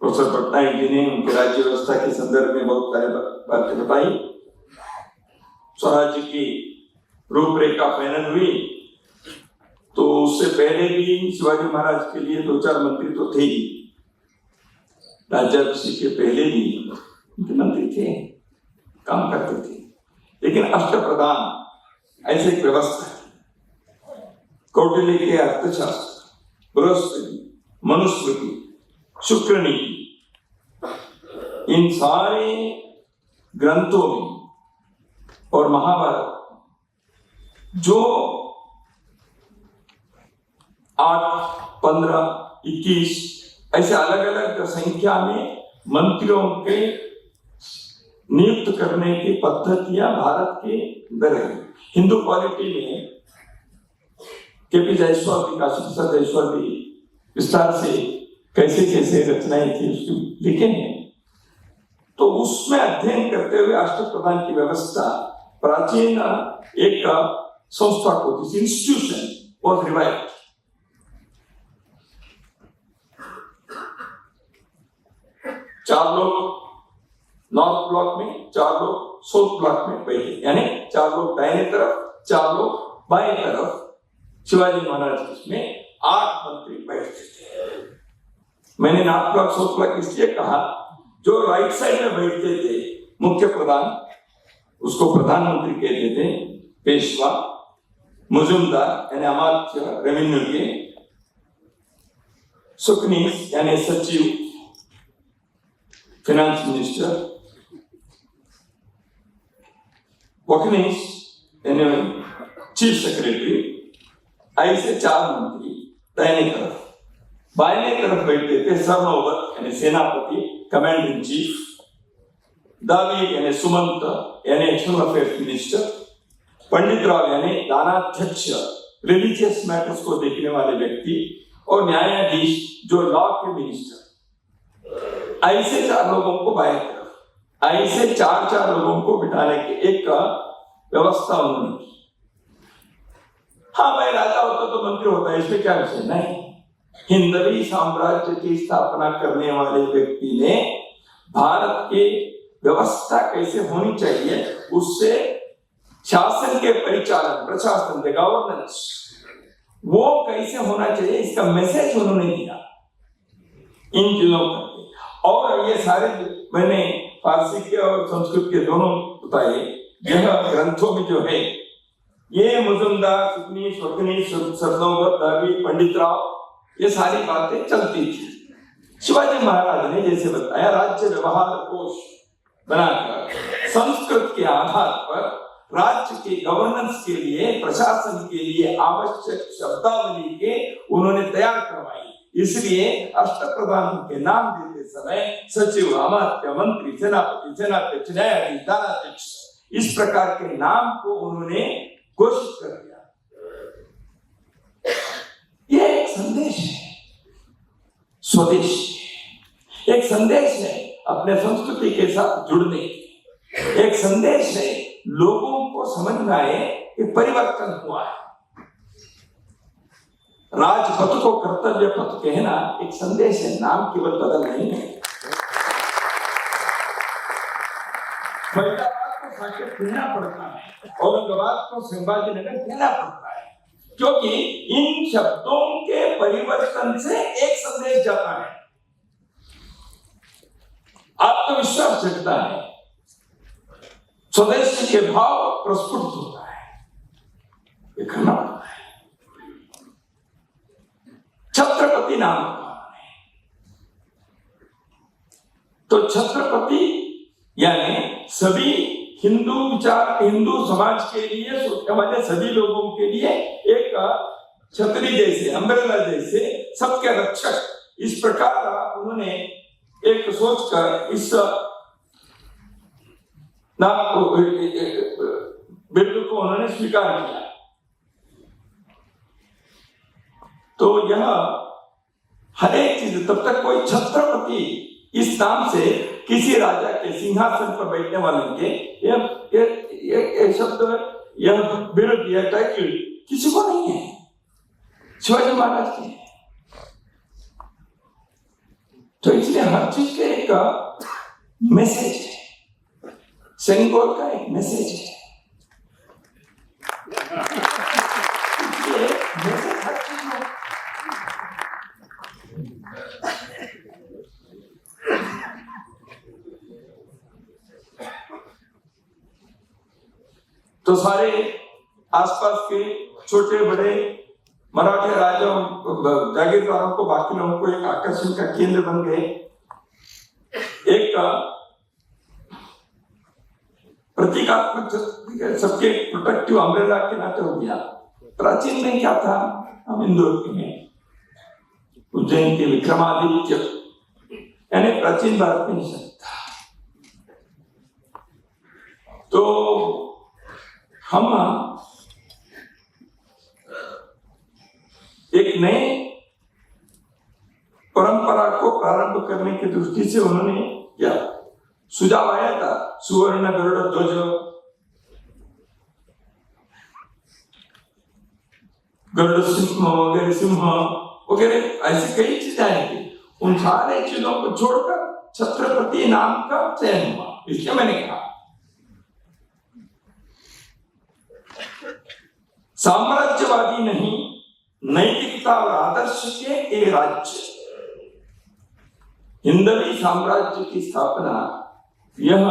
प्रोफेसर पटनायक जी ने उनके राज्य व्यवस्था के संदर्भ में बहुत सारी बातें बताई। स्वराज्य की रूपरेखा फाइनल हुई तो उससे पहले भी शिवाजी महाराज के लिए 2-4 मंत्री तो थे ही। राज्याभिषेक के पहले भी उनके मंत्री थे, काम करते थे, लेकिन अष्टप्रधान ऐसे एक व्यवस्था है। कौटिल्य के अर्थशास्त्र, बृहस्पति, मनुस्मृति, शुक्र नीति, इन सारे ग्रंथों में और महाभारत जो 8, 15, 21 ऐसे अलग अलग संख्या में मंत्रियों के नियुक्त करने की पद्धतियां भारत के अंदर है। हिंदू पॉलिटी में केपी जायसवाल जी, काशी प्रसाद जायसवाल जी विस्तार से कैसे कैसे रचनाएं थी उसकी लिखे हैं। तो उसमें अध्ययन करते हुए अष्टप्रधान की व्यवस्था प्राचीन एक संस्था को, दिस इंस्टीट्यूशन वाज रिवाइव्ड। चार लोग नॉर्थ ब्लॉक में, 4 लोग साउथ ब्लॉक में बैठे, यानी 4 लोग दाहिने तरफ, 4 लोग बाएं तरफ। शिवाजी महाराज में 8 मंत्री बैठते थे। मैंने नॉर्थ ब्लॉक साउथ ब्लॉक इसलिए कहा, जो राइट साइड में बैठते थे मुख्य प्रधान, उसको प्रधानमंत्री कहते थे, पेशवा, मुजुमदार यानी अमात्य रेवेन्यू के, सुकनीस यानी सचिव फाइनेंस मिनिस्टर, वकनीस यानी चीफ सेक्रेटरी, ऐसे 4 मंत्री दाहिने तरफ, बाएं तरफ बैठते थे सरनोबत यानी सेनापति, कमांडर इन चीफ, दावी यानी सुमंत यानी एक्सटर्नल अफेयर्स मिनिस्टर, पंडित राव यानी दानाध्यक्ष, रिलीजियस मैटर्स को देखने वाले व्यक्ति, और न्यायाधीश जो लॉ के मिनिस्टर। ऐसे 4 लोगों को बाएं तरफ, ऐसे 4 लोगों को बिठाने की एक व्यवस्था उन्होंने की। हाँ भाई, राजा होता तो मंत्री होता है, इसमें क्या विषय नहीं। हिंदवी साम्राज्य की स्थापना करने वाले व्यक्ति ने भारत की व्यवस्था कैसे होनी चाहिए, उससे शासन के परिचालन, प्रशासन, गवर्नेंस, वो कैसे होना चाहिए, इसका मैसेज उन्होंने दिया इन चीजों पर। और ये सारे मैंने फारसी के और संस्कृत के दोनों बताए। यह ग्रंथों में जो है, ये मुजुमदार, सुकनी, स्वकनी, सरनोबत, दावी, पंडित राव, ये सारी बातें चलती थी। शिवाजी महाराज ने जैसे बताया, राज्य व्यवहार कोश बनाकर संस्कृत के आधार पर राज्य के गवर्नेंस के लिए, प्रशासन के लिए आवश्यक शब्दावली के उन्होंने तैयार करवाई। इसलिए अष्टप्रधान के नाम देते समय सचिव, अमात्य, मंत्री, सेनापति, सेनाध्यक्ष, न्यायाधीश, दानाध्यक्ष, इस प्रकार के नाम को उन्होंने घोषित कर दिया। ये एक संदेश है, स्वदेश, एक संदेश है अपने संस्कृति के साथ जुड़ने, एक संदेश है लोगों को समझ में आए कि परिवर्तन हुआ है। राजपथ को कर्तव्य पथ कहना एक संदेश है, नाम केवल बदल नहीं है। फरीदाबाद को साकेत कहना पड़ता है, औरंगाबाद को संभाजी नगर कहना पड़ता है, क्योंकि इन शब्दों के परिवर्तन से एक संदेश जाता है, आत्मविश्वास जगता है, स्वदेश के भाव प्रस्फुटित होता है। ये करना पड़ता है। छत्रपति नाम का है, तो छत्रपति यानी सभी हिंदू विचार, हिंदू समाज के लिए, सोचने वाले सभी लोगों के लिए एक छतरी जैसे, अम्ब्रेला जैसे, सबके रक्षक, इस प्रकार उन्होंने एक सोचकर इस नाम को, बिल्कुल को उन्होंने स्वीकार किया। तो यह हर एक चीज, तब तक कोई छत्रपति इस नाम से किसी राजा के सिंहासन पर बैठने वाले के ये शब्द, यह बिरुद, यह टाइटल किसी को नहीं है, शिवाजी महाराज के। तो इसलिए हर चीज के एक मैसेज है, सेंगोल का एक मैसेज है। मैसेज हर चीज में। तो सारे आसपास के छोटे बड़े मराठे राजाओं, जागीरदारों को, बाकी लोगों को एक आकर्षण का केंद्र बन गए। एक प्रतीकात्मक सबके प्रोटेक्टिव अम्ब्रेला के नाते हो गया। प्राचीन में क्या था, हम इंदौर के हैं, उज्जैन के विक्रमादित्य, यानी प्राचीन भारत में निषेध था। तो हम एक नए परंपरा को प्रारंभ करने की दृष्टि से उन्होंने क्या सुझाव आया था, सुवर्ण गरुड़ ध्वज, गरुड़ सिंह वगैरह, सिंह वगैरह, ऐसी कई चीजें आई थी। उन सारे चीजों को छोड़कर छत्रपति नाम का चयन हुआ। इसलिए मैंने कहा साम्राज्यवादी नहीं, नैतिकता और आदर्श के एक राज्य, हिंदवी साम्राज्य की स्थापना, यह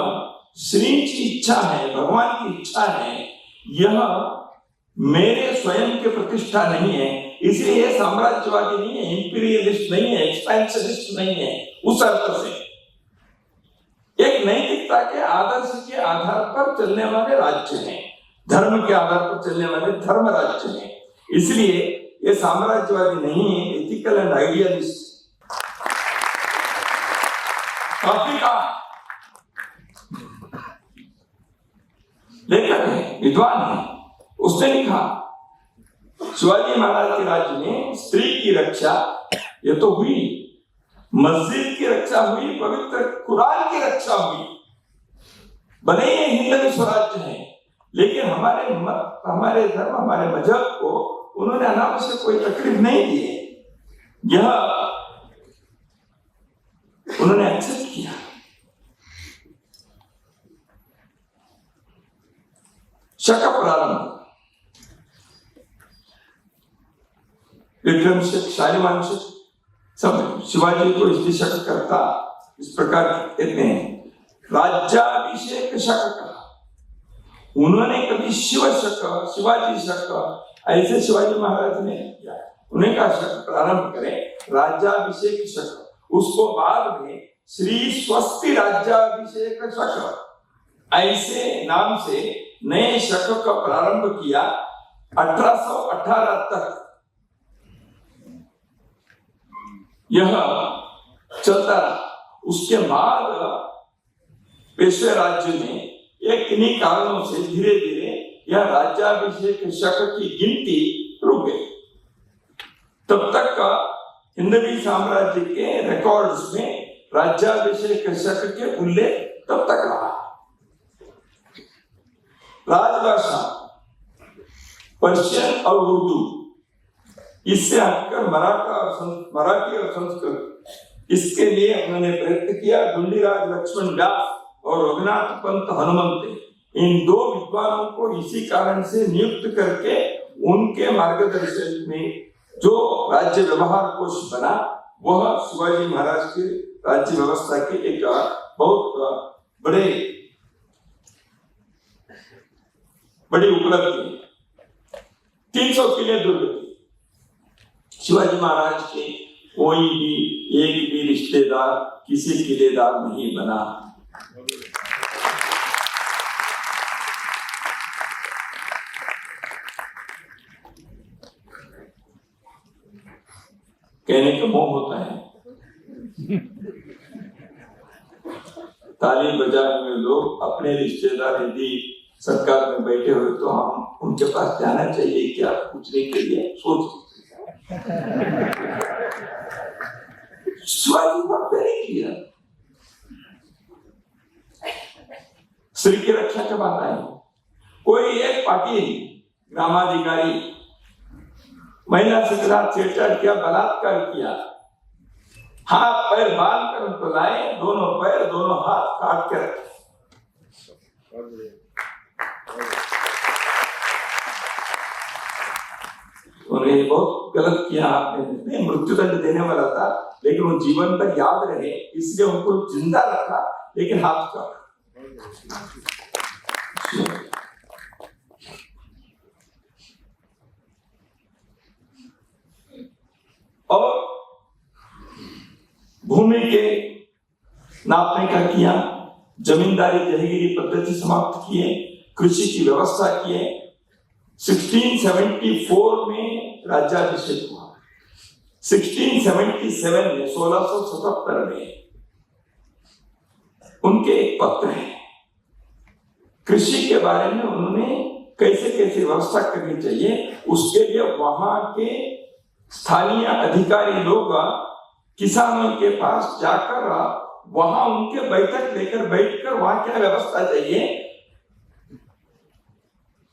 श्री की इच्छा है, भगवान की इच्छा है, यह मेरे स्वयं के प्रतिष्ठा नहीं है। इसलिए यह साम्राज्यवादी नहीं है, इंपीरियलिस्ट नहीं है, एक्सपेंशनिस्ट नहीं है। उस अर्थ से एक नैतिकता एकता के आदर्श के आधार पर चलने वाले राज्य हैं, धर्म के आधार पर चलने वाले धर्म राज्य हैं। इसलिए ये साम्राज्यवादी नहीं है, एथिकल एंड आइडियलिस्ट। अफ्रीका लेखक है, विद्वान है, उसने लिखा शिवाजी महाराज के राज्य में स्त्री की रक्षा ये तो हुई, मस्जिद की रक्षा हुई, पवित्र कुरान की रक्षा हुई, भले ही हिंदवी स्वराज्य है, लेकिन हमारे धर्म, हमारे मजहब को उन्होंने अनावश्यक कोई तकलीफ नहीं दी है, यह उन्होंने एक्सेप्ट किया। शक प्रारंभ, विक्रमशिक, शालिवांशिक सब शिवाजी को इसलिए शक करता, इस प्रकार कहते हैं राज्याभिषेक शक कहा। उन्होंने कभी शिव शक, शिवाजी शक ऐसे शिवाजी महाराज ने किया, उन्हें कहा शक प्रारंभ करें राज्याभिषेक शक, उसको बाद में श्री स्वस्ति राज्याभिषेक शक ऐसे नाम से नए शक का प्रारंभ किया। 1818 तक यह चलता रहा। उसके बाद पेशवे राज्य में एक किन्हीं कारणों से धीरे धीरे यह राज्याभिषेक शक की गिनती रुक गई। तब तक का हिंदवी साम्राज्य के रिकॉर्ड्स में राज्याभिषेक शक के उल्लेख तब तक रहा। राजभाषा पर्शियन और उर्दू, इससे हटकर मराठी और संस्कृत, इसके लिए उन्होंने प्रयत्न किया। गुंडीराज लक्ष्मण व्यास और रघुनाथ पंत हनुमंते, इन दो विद्वानों को इसी कारण से नियुक्त करके उनके मार्गदर्शन में जो राज्य व्यवहार कोश बना, वह शिवाजी महाराज के राज्य व्यवस्था के एक बहुत बड़ी उपलब्धि। 300 किले दुर्ग थे। शिवाजी महाराज के कोई भी एक भी रिश्तेदार किसी किलेदार नहीं बना। कहने का मोह होता है, ताली बजाने में लोग अपने रिश्तेदार यदि सरकार में बैठे हुए तो हम उनके पास जाना चाहिए क्या पूछने के लिए सोच। शिवाजी को नहीं किया। स्त्री की रक्षा के बाद आए, कोई एक पार्टी ग्रामाधिकारी महिला से छेड़छाड़ किया, बलात्कार किया, हाथ पैर बांध कर उनको लाए, दोनों पैर दोनों हाथ काट के रखे। उन्हें बहुत गलत किया आपने, मृत्युदंड देने वाला था, लेकिन वो जीवन भर याद रहे इसलिए उनको जिंदा रखा, लेकिन हाथ काट। और भूमि के नापने का किया, जमींदारी जहीगिरी पद्धति समाप्त किए, कृषि की व्यवस्था किए। 1674 में राज्याभिषेक हुआ। 1677 में 1677 में उनके एक पत्र है, कृषि के बारे में उन्होंने कैसे कैसे व्यवस्था करनी चाहिए, उसके लिए वहां के स्थानीय अधिकारी लोग किसानों के पास जाकर वहां उनके बैठक लेकर बैठकर वहां क्या व्यवस्था चाहिए,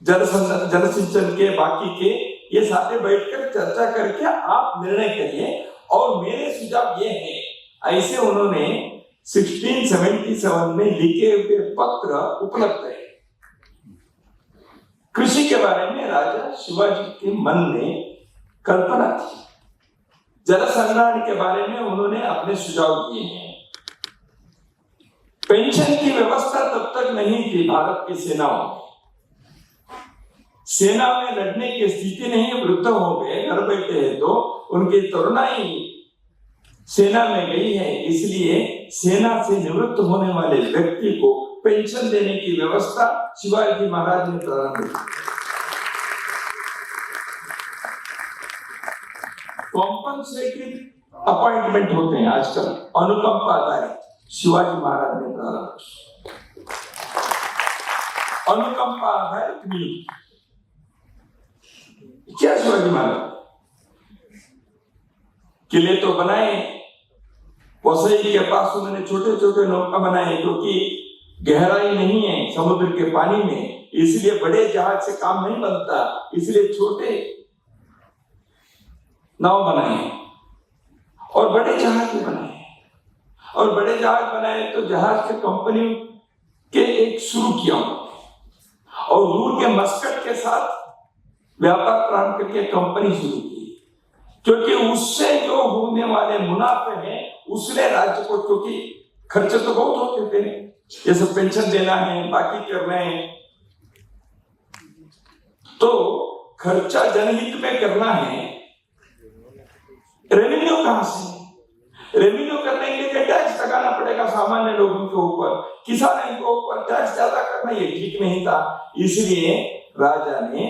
जल सिंचन के बाकी के, ये सारे बैठकर चर्चा करके आप निर्णय करिए और मेरे सुझाव ये हैं। ऐसे उन्होंने 1677 में लिखे हुए पत्र उपलब्ध है। कृषि के बारे में राजा शिवाजी के मन में कल्पना थी, जल संग्रहण के बारे में उन्होंने अपने सुझाव दिए हैं। पेंशन की व्यवस्था तब तक नहीं थी भारत की सेनाओं में, सेना में लड़ने की स्थिति नहीं, वृद्ध हो गए, घर बैठे हैं, तो उनकी तरुणाई सेना में गई है, इसलिए सेना से निवृत्त होने वाले व्यक्ति को पेंशन देने की व्यवस्था शिवाजी महाराज ने प्रारंभ की। कॉम्पनसेटिव अपॉइंटमेंट होते हैं आजकल, अनुकंपा आधारित, शिवाजी महाराज ने प्रारंभ किया। अनुकंपा आधारित नियुक्ति क्या शिवाजी महाराज किले तो बनाए, वसई के पास उन्होंने छोटे छोटे नौका बनाए क्योंकि गहराई नहीं है समुद्र के पानी में, इसलिए बड़े जहाज से काम नहीं बनता, इसलिए छोटे नाव बनाए और बड़े जहाज भी बनाए। और बड़े जहाज बनाए तो जहाज के कंपनी के एक शुरू किया और दूर के मस्कट के साथ व्यापार प्रारंभ करके कंपनी शुरू की, क्योंकि उससे जो होने वाले मुनाफे हैं उसने राज्य को, क्योंकि खर्चे तो बहुत होते थे, जैसे पेंशन देना है, बाकी करना है, तो खर्चा जनहित में करना है। रेवेन्यू कहां से? रेवेन्यू करने के लिए टैक्स लगाना पड़ेगा सामान्य लोगों के ऊपर, किसानों के ऊपर टैक्स ज्यादा करना ये ठीक नहीं था। इसलिए राजा ने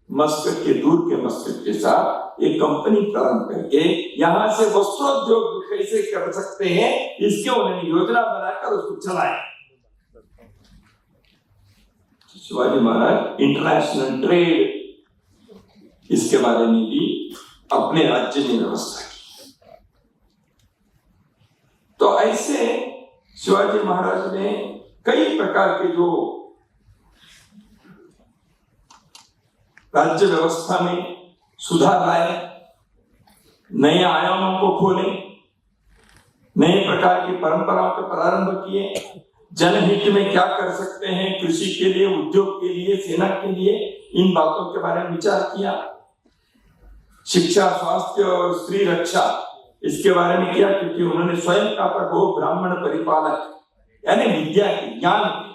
मस्कट के, दूर के मस्कट के साथ एक कंपनी प्रारंभ करके यहां से वस्त्रोद्योग कैसे कर सकते हैं इसके उन्होंने योजना बनाकर उसको चलाया। शिवाजी महाराज इंटरनेशनल ट्रेड, इसके बारे में भी अपने राज्य में व्यवस्था की। तो ऐसे शिवाजी महाराज ने कई प्रकार के जो राज्य व्यवस्था में सुधार लाए, नए आयामों को खोले, नए प्रकार की परंपराओं का प्रारंभ किए, जनहित में क्या कर सकते हैं, कृषि के लिए, उद्योग के लिए, सेना के लिए, इन बातों के बारे में विचार किया। शिक्षा, स्वास्थ्य और स्त्री रक्षा, इसके बारे में किया, क्योंकि उन्होंने स्वयं कहा था गो ब्राह्मण परिपालक, यानी विद्या की, ज्ञान की,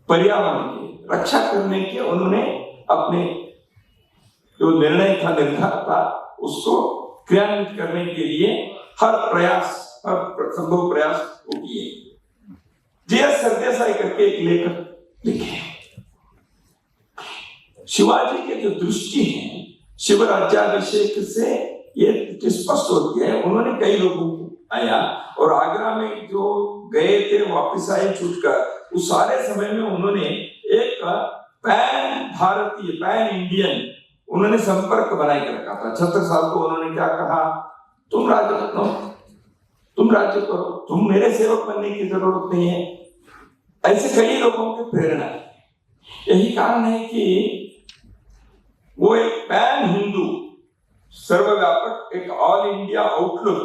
पर्यावरण की रक्षा करने के उन्होंने अपने जो निर्णय था, निर्धार था, उसको क्रियान्वित करने के लिए हर प्रयास, हर संभव प्रयास किए। जीएस सरदेसाई करके एक लेखक लिखे, शिवाजी के जो दृष्टि है शिव राज्याभिषेक से ये स्पष्ट होती है। उन्होंने कई लोगों को आया और आगरा में जो गए थे वापिस आए छूटकर, उस सारे समय में उन्होंने एक पैन भारतीय, पैन इंडियन उन्होंने संपर्क बनाए के रखा था। 76 साल को उन्होंने क्या कहा, तुम राज्य करो, तुम राज्य करो, तुम मेरे सेवक बनने की जरूरत नहीं है। ऐसे कई लोगों की प्रेरणा है। यही कारण है कि वो एक पैन हिंदू, सर्वव्यापक, एक ऑल इंडिया आउटलुक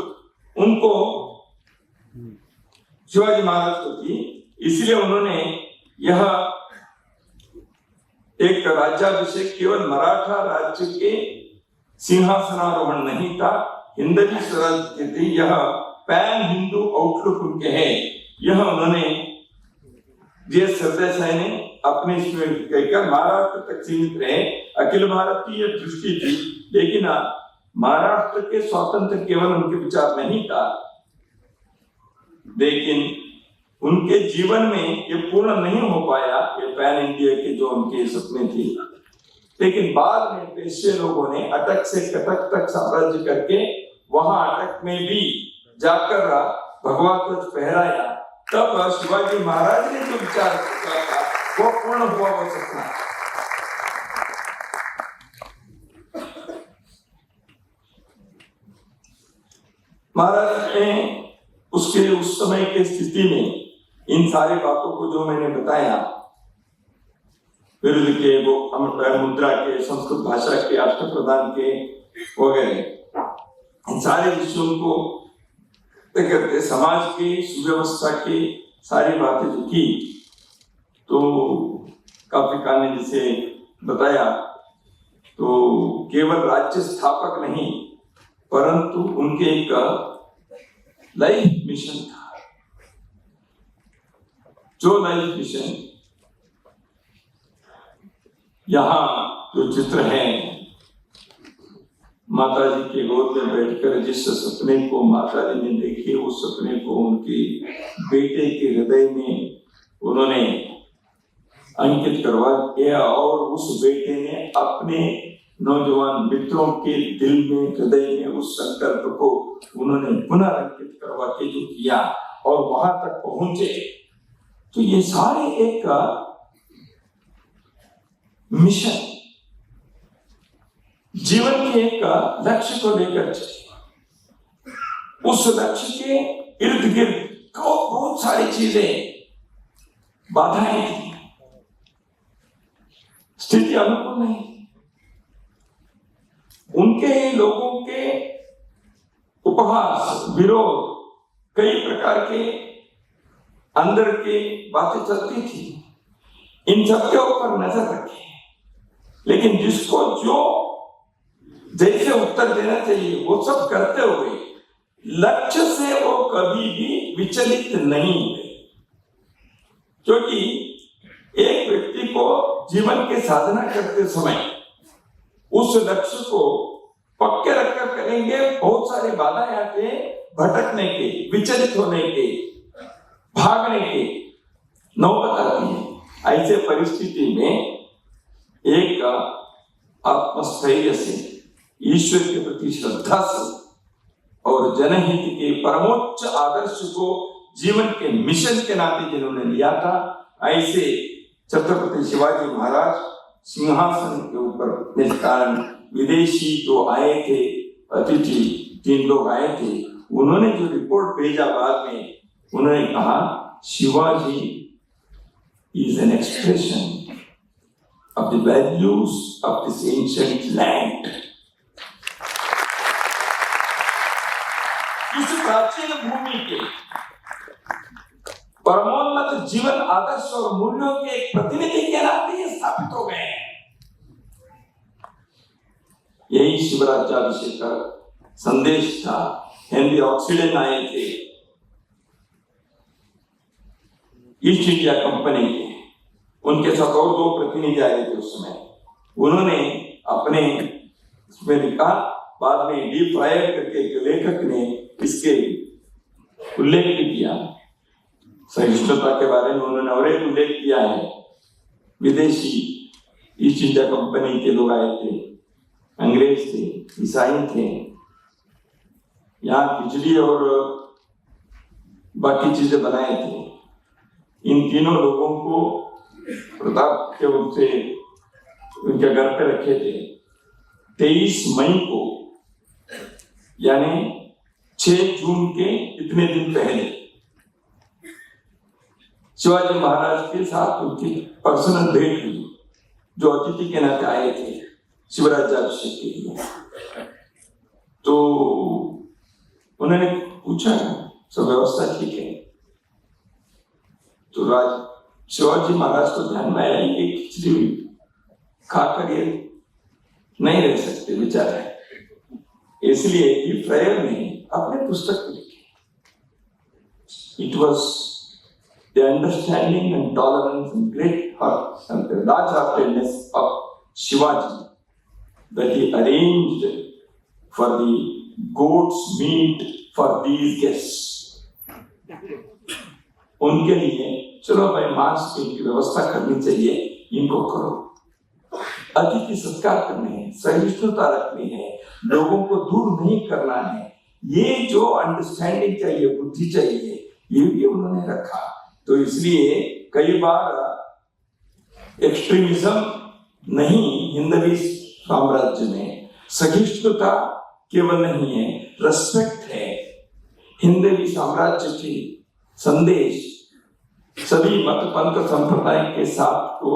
उनको शिवाजी महाराज को थी। इसलिए उन्होंने यह एक राज्याभिषेक केवल मराठा राज्य के सिंहासनारोहण नहीं था, हिंदवी स्वराज्य थी, यह पैन हिंदू आउटलुक उनके है। यह उन्होंने जीएस सरदेसाई ने अपने इसमें कहकर महाराष्ट्र तक सीमित रहे, अखिल भारतीय दृष्टि थी, लेकिन महाराष्ट्र के स्वातंत्र केवल उनके विचार नहीं था, लेकिन उनके जीवन में ये पूर्ण नहीं हो पाया, ये पैन इंडिया के जो उनके सपने थे। लेकिन बाद में पेशवे लोगों ने अटक से कटक तक साम्राज्य करके वहां अटक में भी जाकर भगवा ध्वज फहराया। तब शिवाजी महाराज ने जो विचार किया था वो पूर्ण हुआ हो सकता। महाराज ने उसके उस समय के स्थिति में इन सारी बातों को जो मैंने बताया, विरुद्ध के, वो मुद्रा के, संस्कृत भाषा के, अष्टप्रधान के वगैरह, इन सारे विषयों को करते समाज की सुव्यवस्था की सारी बातें जो की, तो काफी काल ने जिसे बताया, तो केवल राज्य स्थापक नहीं परंतु उनके एक लाइफ मिशन था। जो लाइफ मिशन यहाँ जो चित्र है, माता जी के गोद में बैठकर जिस सपने को माता जी ने देखे, उस सपने को उनके बेटे के हृदय में उन्होंने अंकित करवा दिया और उस बेटे ने अपने नौजवान मित्रों के दिल में, हृदय में उस संकल्प को उन्होंने पुनर्अंकित करवा के जो किया और वहां तक पहुंचे। तो ये सारे एक मिशन, जीवन के एक लक्ष्य को लेकर चले। उस लक्ष्य के इर्द गिर्द बहुत सारी चीजें, बाधाएं थी, स्थिति अनुकूल नहीं। उनके लोगों के उपहास, विरोध, कई प्रकार के अंदर की बातें चलती थी। इन सबके ऊपर नजर रखें, लेकिन जिसको जो जैसे उत्तर देना चाहिए वो सब करते हुए लक्ष्य से वो कभी भी विचलित नहीं हुए। क्योंकि एक व्यक्ति को जीवन के साधना करते समय उस लक्ष्य को पक्के रखकर करेंगे, बहुत सारी बाधाएं आते हैं, भटकने के, विचलित होने के, भागने के नौबत आती है। ऐसे परिस्थिति में एक आत्मस्थैर्य से, ईश्वर के प्रति श्रद्धा से और जनहित के परमोच्च आदर्श को जीवन के मिशन के नाते जिन्होंने लिया था, ऐसे छत्रपति शिवाजी महाराज सिंहासन के ऊपर अपने कारण विदेशी जो आए थे अतिथि, 3 लोग आए थे, उन्होंने जो रिपोर्ट भेजा बाद में, उन्होंने कहा Shivaji is an expression of the values of this ancient land. इस प्राचीन भूमि के परमोन्नत जीवन आदर्श और मूल्यों के एक प्रतिनिधि के नाते स्थापित हो गए। यही शिवराज्याभिषेक का संदेश था। हेनरी ऑक्सीडेन आए थे ईस्ट इंडिया कंपनी के, उनके साथ और 2 प्रतिनिधि आए थे उस समय। उन्होंने अपने उसमें लिखा, बाद में डी फ्रायर करके लेखक ने इसके उल्लेख भी किया, सहिष्णुता के बारे में उन्होंने और एक उल्लेख किया है। विदेशी ईस्ट इंडिया कंपनी के लोग आए थे, अंग्रेज थे, ईसाई थे, यहाँ खिचड़ी और बाकी चीजें बनाए थे। इन तीनों लोगों को प्रताप के उनसे उनके घर पे रखे थे। 23 मई को यानी 6 जून के इतने दिन पहले शिवाजी महाराज के साथ उनकी पर्सनल भेंट हुई, जो अतिथि के नाते आए थे शिवराज्याभिषेक के लिए। तो उन्होंने पूछा सब व्यवस्था ठीक है? तो शिवाजी महाराज को ध्यान में आया कि खिचड़ी खाकर ये नहीं रह सकते बेचारे, इसलिए डी फ्रायर ने अपने पुस्तक में लिखी, it was the understanding and tolerance and great heart and the large heartedness of Shivaji that he arranged for the goat's meat for these guests. उनके लिए चलो भाई मांस की व्यवस्था करनी चाहिए, इनको करो। अतिथि सत्कार करने हैं, सहिष्णुता रखनी है, लोगों को दूर नहीं करना है, ये जो अंडरस्टैंडिंग चाहिए, बुद्धि चाहिए, ये भी उन्होंने रखा। तो इसलिए कई बार एक्सट्रीमिज्म नहीं, हिंदवी साम्राज्य में सहिष्णुता केवल नहीं है, रेस्पेक्ट है। हिंदवी साम्राज्य की संदेश सभी मत पंथ संप्रदाय के साथ को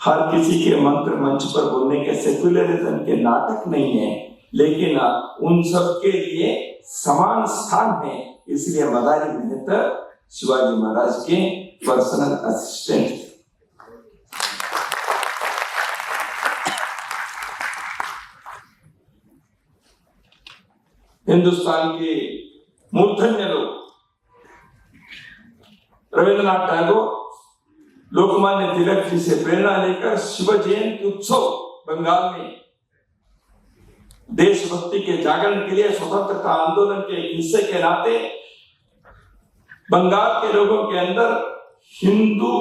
हर किसी के मंत्र मंच पर बोलने के सेक्युलरिज्म के नाटक नहीं है, लेकिन उन सब के लिए समान स्थान है। इसलिए मदारी मेहता शिवाजी महाराज के पर्सनल असिस्टेंट। हिंदुस्तान के मूर्धन्य लोग रविंद्रनाथ टैगोर, लोकमान्य तिलक जी से प्रेरणा लेकर शिव जयंती उत्सव बंगाल में देशभक्ति के जागरण के लिए, स्वतंत्रता आंदोलन के एक हिस्से के नाते बंगाल के लोगों के अंदर हिंदू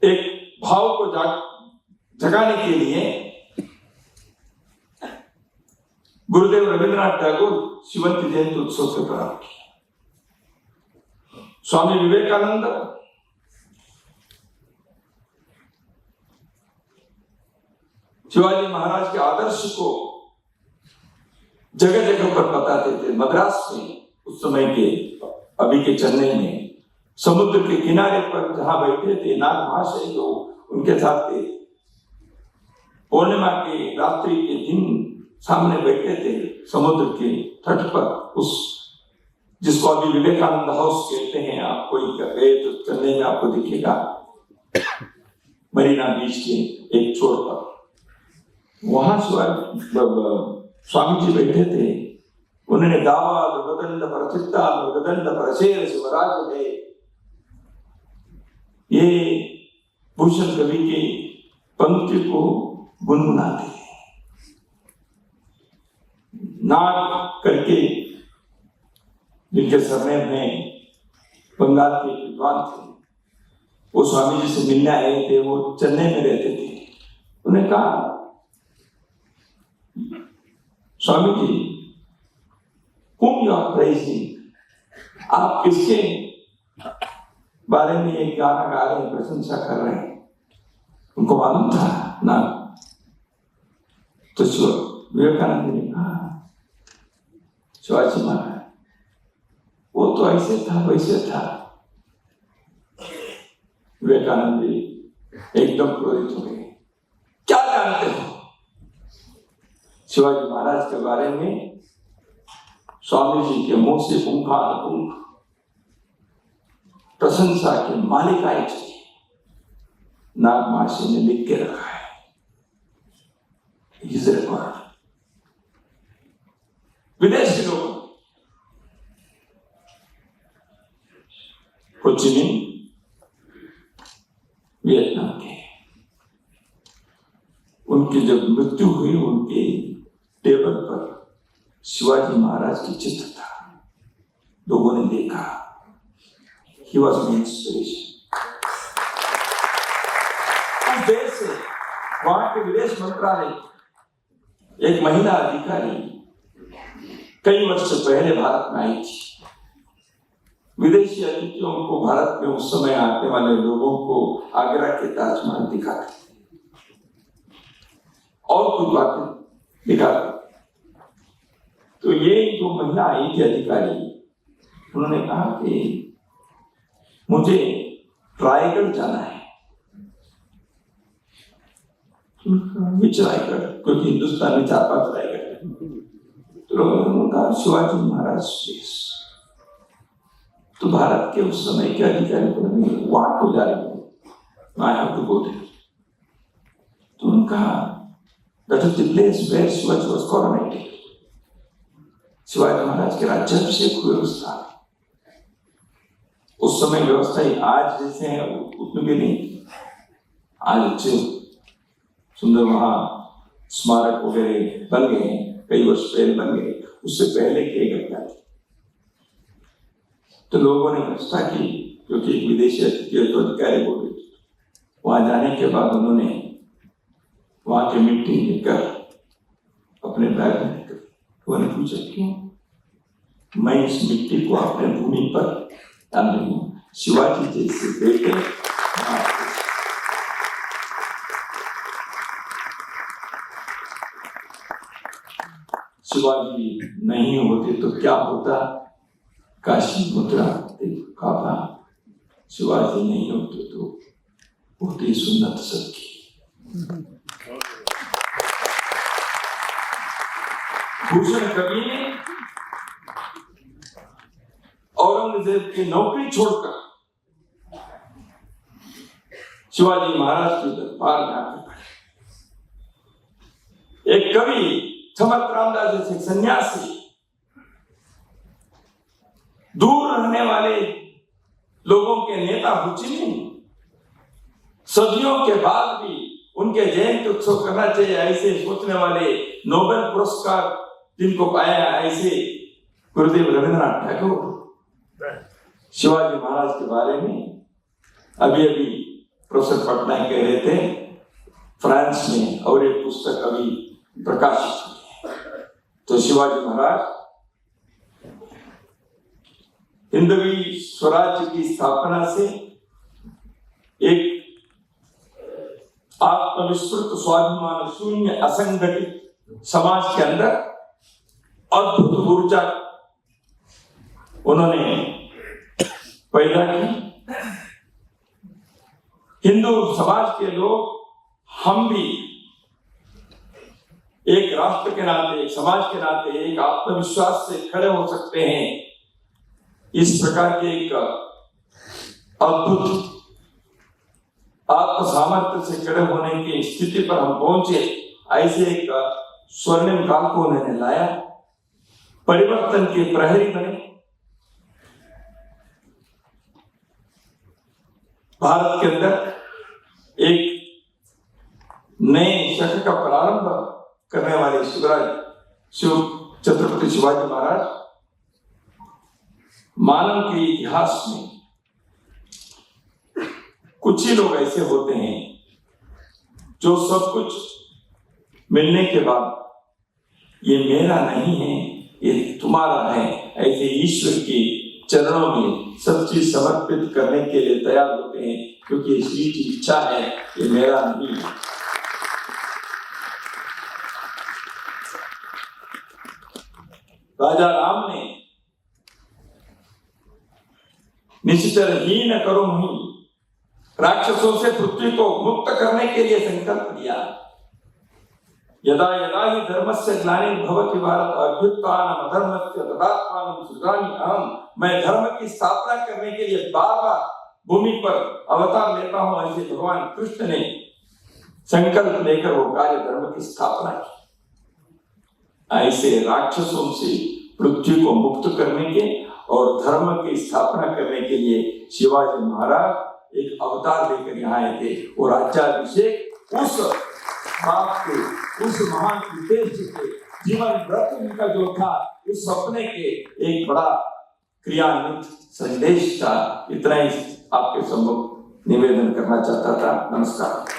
एक भाव को जगाने के लिए गुरुदेव रविंद्रनाथ टैगोर शिवंती जयंती उत्सव से प्रारंभ किया। स्वामी विवेकानंद शिवाजी महाराज के आदर्श को जगह जगह पर बताते थे। मद्रास में उस समय के, अभी के चेन्नई में, समुद्र के किनारे पर जहां बैठे थे नाग महाशय जो उनके साथ थे, पूर्णिमा के रात्रि के दिन सामने बैठे थे समुद्र के तट पर, उस जिसको अभी विवेकानंद हाउस कहते हैं। आप कोई गए तो चेन्नई में आपको दिखेगा, मरीना बीच के एक छोर पर। वहां स्वामी जी बैठे थे। उन्होंने दावा मृगदंड परचित्ता मृगदंड परशेर शिवराज है, ये भूषण कवि की पंक्ति को गुनगुनाते हैं। नाग करके जिनके सरनेम में बंगाल के विद्वान थे, वो स्वामी जी से मिलने आए थे। वो चेन्नई में रहते थे। उन्हें कहा, Swami ji, whom you are praising? आप किसके बारे में एक गाना गा रहे हैं, प्रशंसा कर रहे हैं? उनको मालूम था ना? तो विवेकानंद ने कहा, शिवाजी महाराज, वो तो ऐसे था वैसे था। विवेकानंद जी एकदम क्रोधित हो गए। क्या जानते हो शिवाजी महाराज के बारे में? स्वामी जी के मुंह से पुंखानुपुंख प्रशंसा की मालिकाएं चली। नाग महाशय ने लिख के रखा है, हिज रिकॉर्ड। विदेशी लोग होचिमिन वियतनाम के, उनकी जब मृत्यु हुई, उनके टेबल पर शिवाजी महाराज की चित्र था। लोगों ने देखा, he was an inspiration। उस देश से वहां के विदेश मंत्रालय एक महिला अधिकारी कई वर्ष पहले भारत में आई थी। विदेशी अतिथियों को भारत में उस समय आने वाले लोगों को आगरा के ताजमहल दिखाते और कुछ बातें दिखाते। तो ये जो महिला आई थी अधिकारी, उन्होंने कहा कि मुझे रायगढ़ जाना है। विच रायगढ़? क्योंकि हिंदुस्तान में 4-5 रायगढ़ है। तो उन्होंने कहा शिवाजी महाराज प्लेस। तो भारत के उस समय के अधिकारी को वहां को जा रहे हो, I have to go there. तो उन्होंने कहा that is the place where Shivaji was coronated. Shivaji Maharaj के राज्याभिषेक हुए उस साल। उस समय व्यवस्था आज जैसे है उतनी भी नहीं। आज अच्छे सुंदर वहां स्मारक वगैरह बन गए हैं, कई वर्ष पहले बन गए। उससे पहले की घटना थी। तो लोगों ने व्यवस्था की, क्योंकि एक विदेशी अतिथि तो अधिकारी बोले। वहां जाने के बाद उन्होंने वहां की मिट्टी लेकर अपने बैग में लेकर, उन्होंने पूछा क्यों? मैं इस मिट्टी को अपने भूमि पर डाल रही हूं, शिवाजी जैसे बेटे शिवाजी नहीं होते तो क्या होता? काशी मुद्रा काबा। शिवाजी नहीं होते तो होती सुन्नत सबकी। भूषण कवि ने औरंगजेब की नौकरी छोड़कर शिवाजी महाराज के दरबार में आकर खड़े। एक कवि समर्थ रामदास जैसे सन्यासी, दूर रहने वाले लोगों के नेता हो चिमिन, सदियों के बाद भी उनके जयंती उत्सव करना चाहिए। ऐसे सोचने वाले नोबेल पुरस्कार जिनको पाया ऐसे गुरुदेव रविंद्रनाथ टैगोर। शिवाजी महाराज के बारे में अभी अभी प्रोफेसर पटनायक कह रहे थे फ्रांस में, और एक पुस्तक अभी प्रकाशित हुई है। तो शिवाजी महाराज हिंदवी स्वराज्य की स्थापना से एक आत्मविस्मृत स्वाभिमान शून्य असंगठित समाज के अंदर अद्भुत ऊर्जा उन्होंने पैदा की। हिंदू समाज के लोग, हम भी एक राष्ट्र के नाते, एक समाज के नाते, एक आत्मविश्वास से खड़े हो सकते हैं। इस प्रकार के एक अद्भुत आत्म सामर्थ्य से खड़े होने की स्थिति पर हम पहुंचे। ऐसे एक स्वर्णिम काल को उन्होंने लाया, परिवर्तन के प्रहरी बने। भारत के अंदर एक नए शक का प्रारंभ करने वाले छत्रपति शिवाजी महाराज मानव के इतिहास में कुछ ही लोग ऐसे होते हैं जो सब कुछ मिलने के बाद ये मेरा नहीं है, ये तुम्हारा है, ऐसे ईश्वर के चरणों में सब चीज समर्पित करने के लिए तैयार होते हैं, क्योंकि ईश्वर की इच्छा है, ये मेरा नहीं है। राजा राम ने निश्चर हीन करो ही राक्षसों से पृथ्वी को मुक्त करने के लिए संकल्प लिया। यदा यदा ही धर्मस्य ग्लानिर्भवति भारत अभ्युत्थानम् अधर्मस्य तदात्मानं सृजामि अहम्। मैं धर्म की स्थापना करने के लिए बार बार भूमि पर अवतार लेता हूं, ऐसे भगवान कृष्ण ने संकल्प लेकर वो कार्य धर्म की स्थापना की। ऐसे राक्षसों से पृथ्वी को मुक्त करने के और धर्म की स्थापना करने के लिए शिवाजी महाराज एक अवतार लेकर यहाँ आए थे। और राज्याभिषेक उस बाप के, उस महान उद्देश्य के जीवन व्रत उनका जो था, उस सपने के एक बड़ा क्रियान्वित संदेश था। इतना ही आपके सम्मुख निवेदन करना चाहता था। नमस्कार।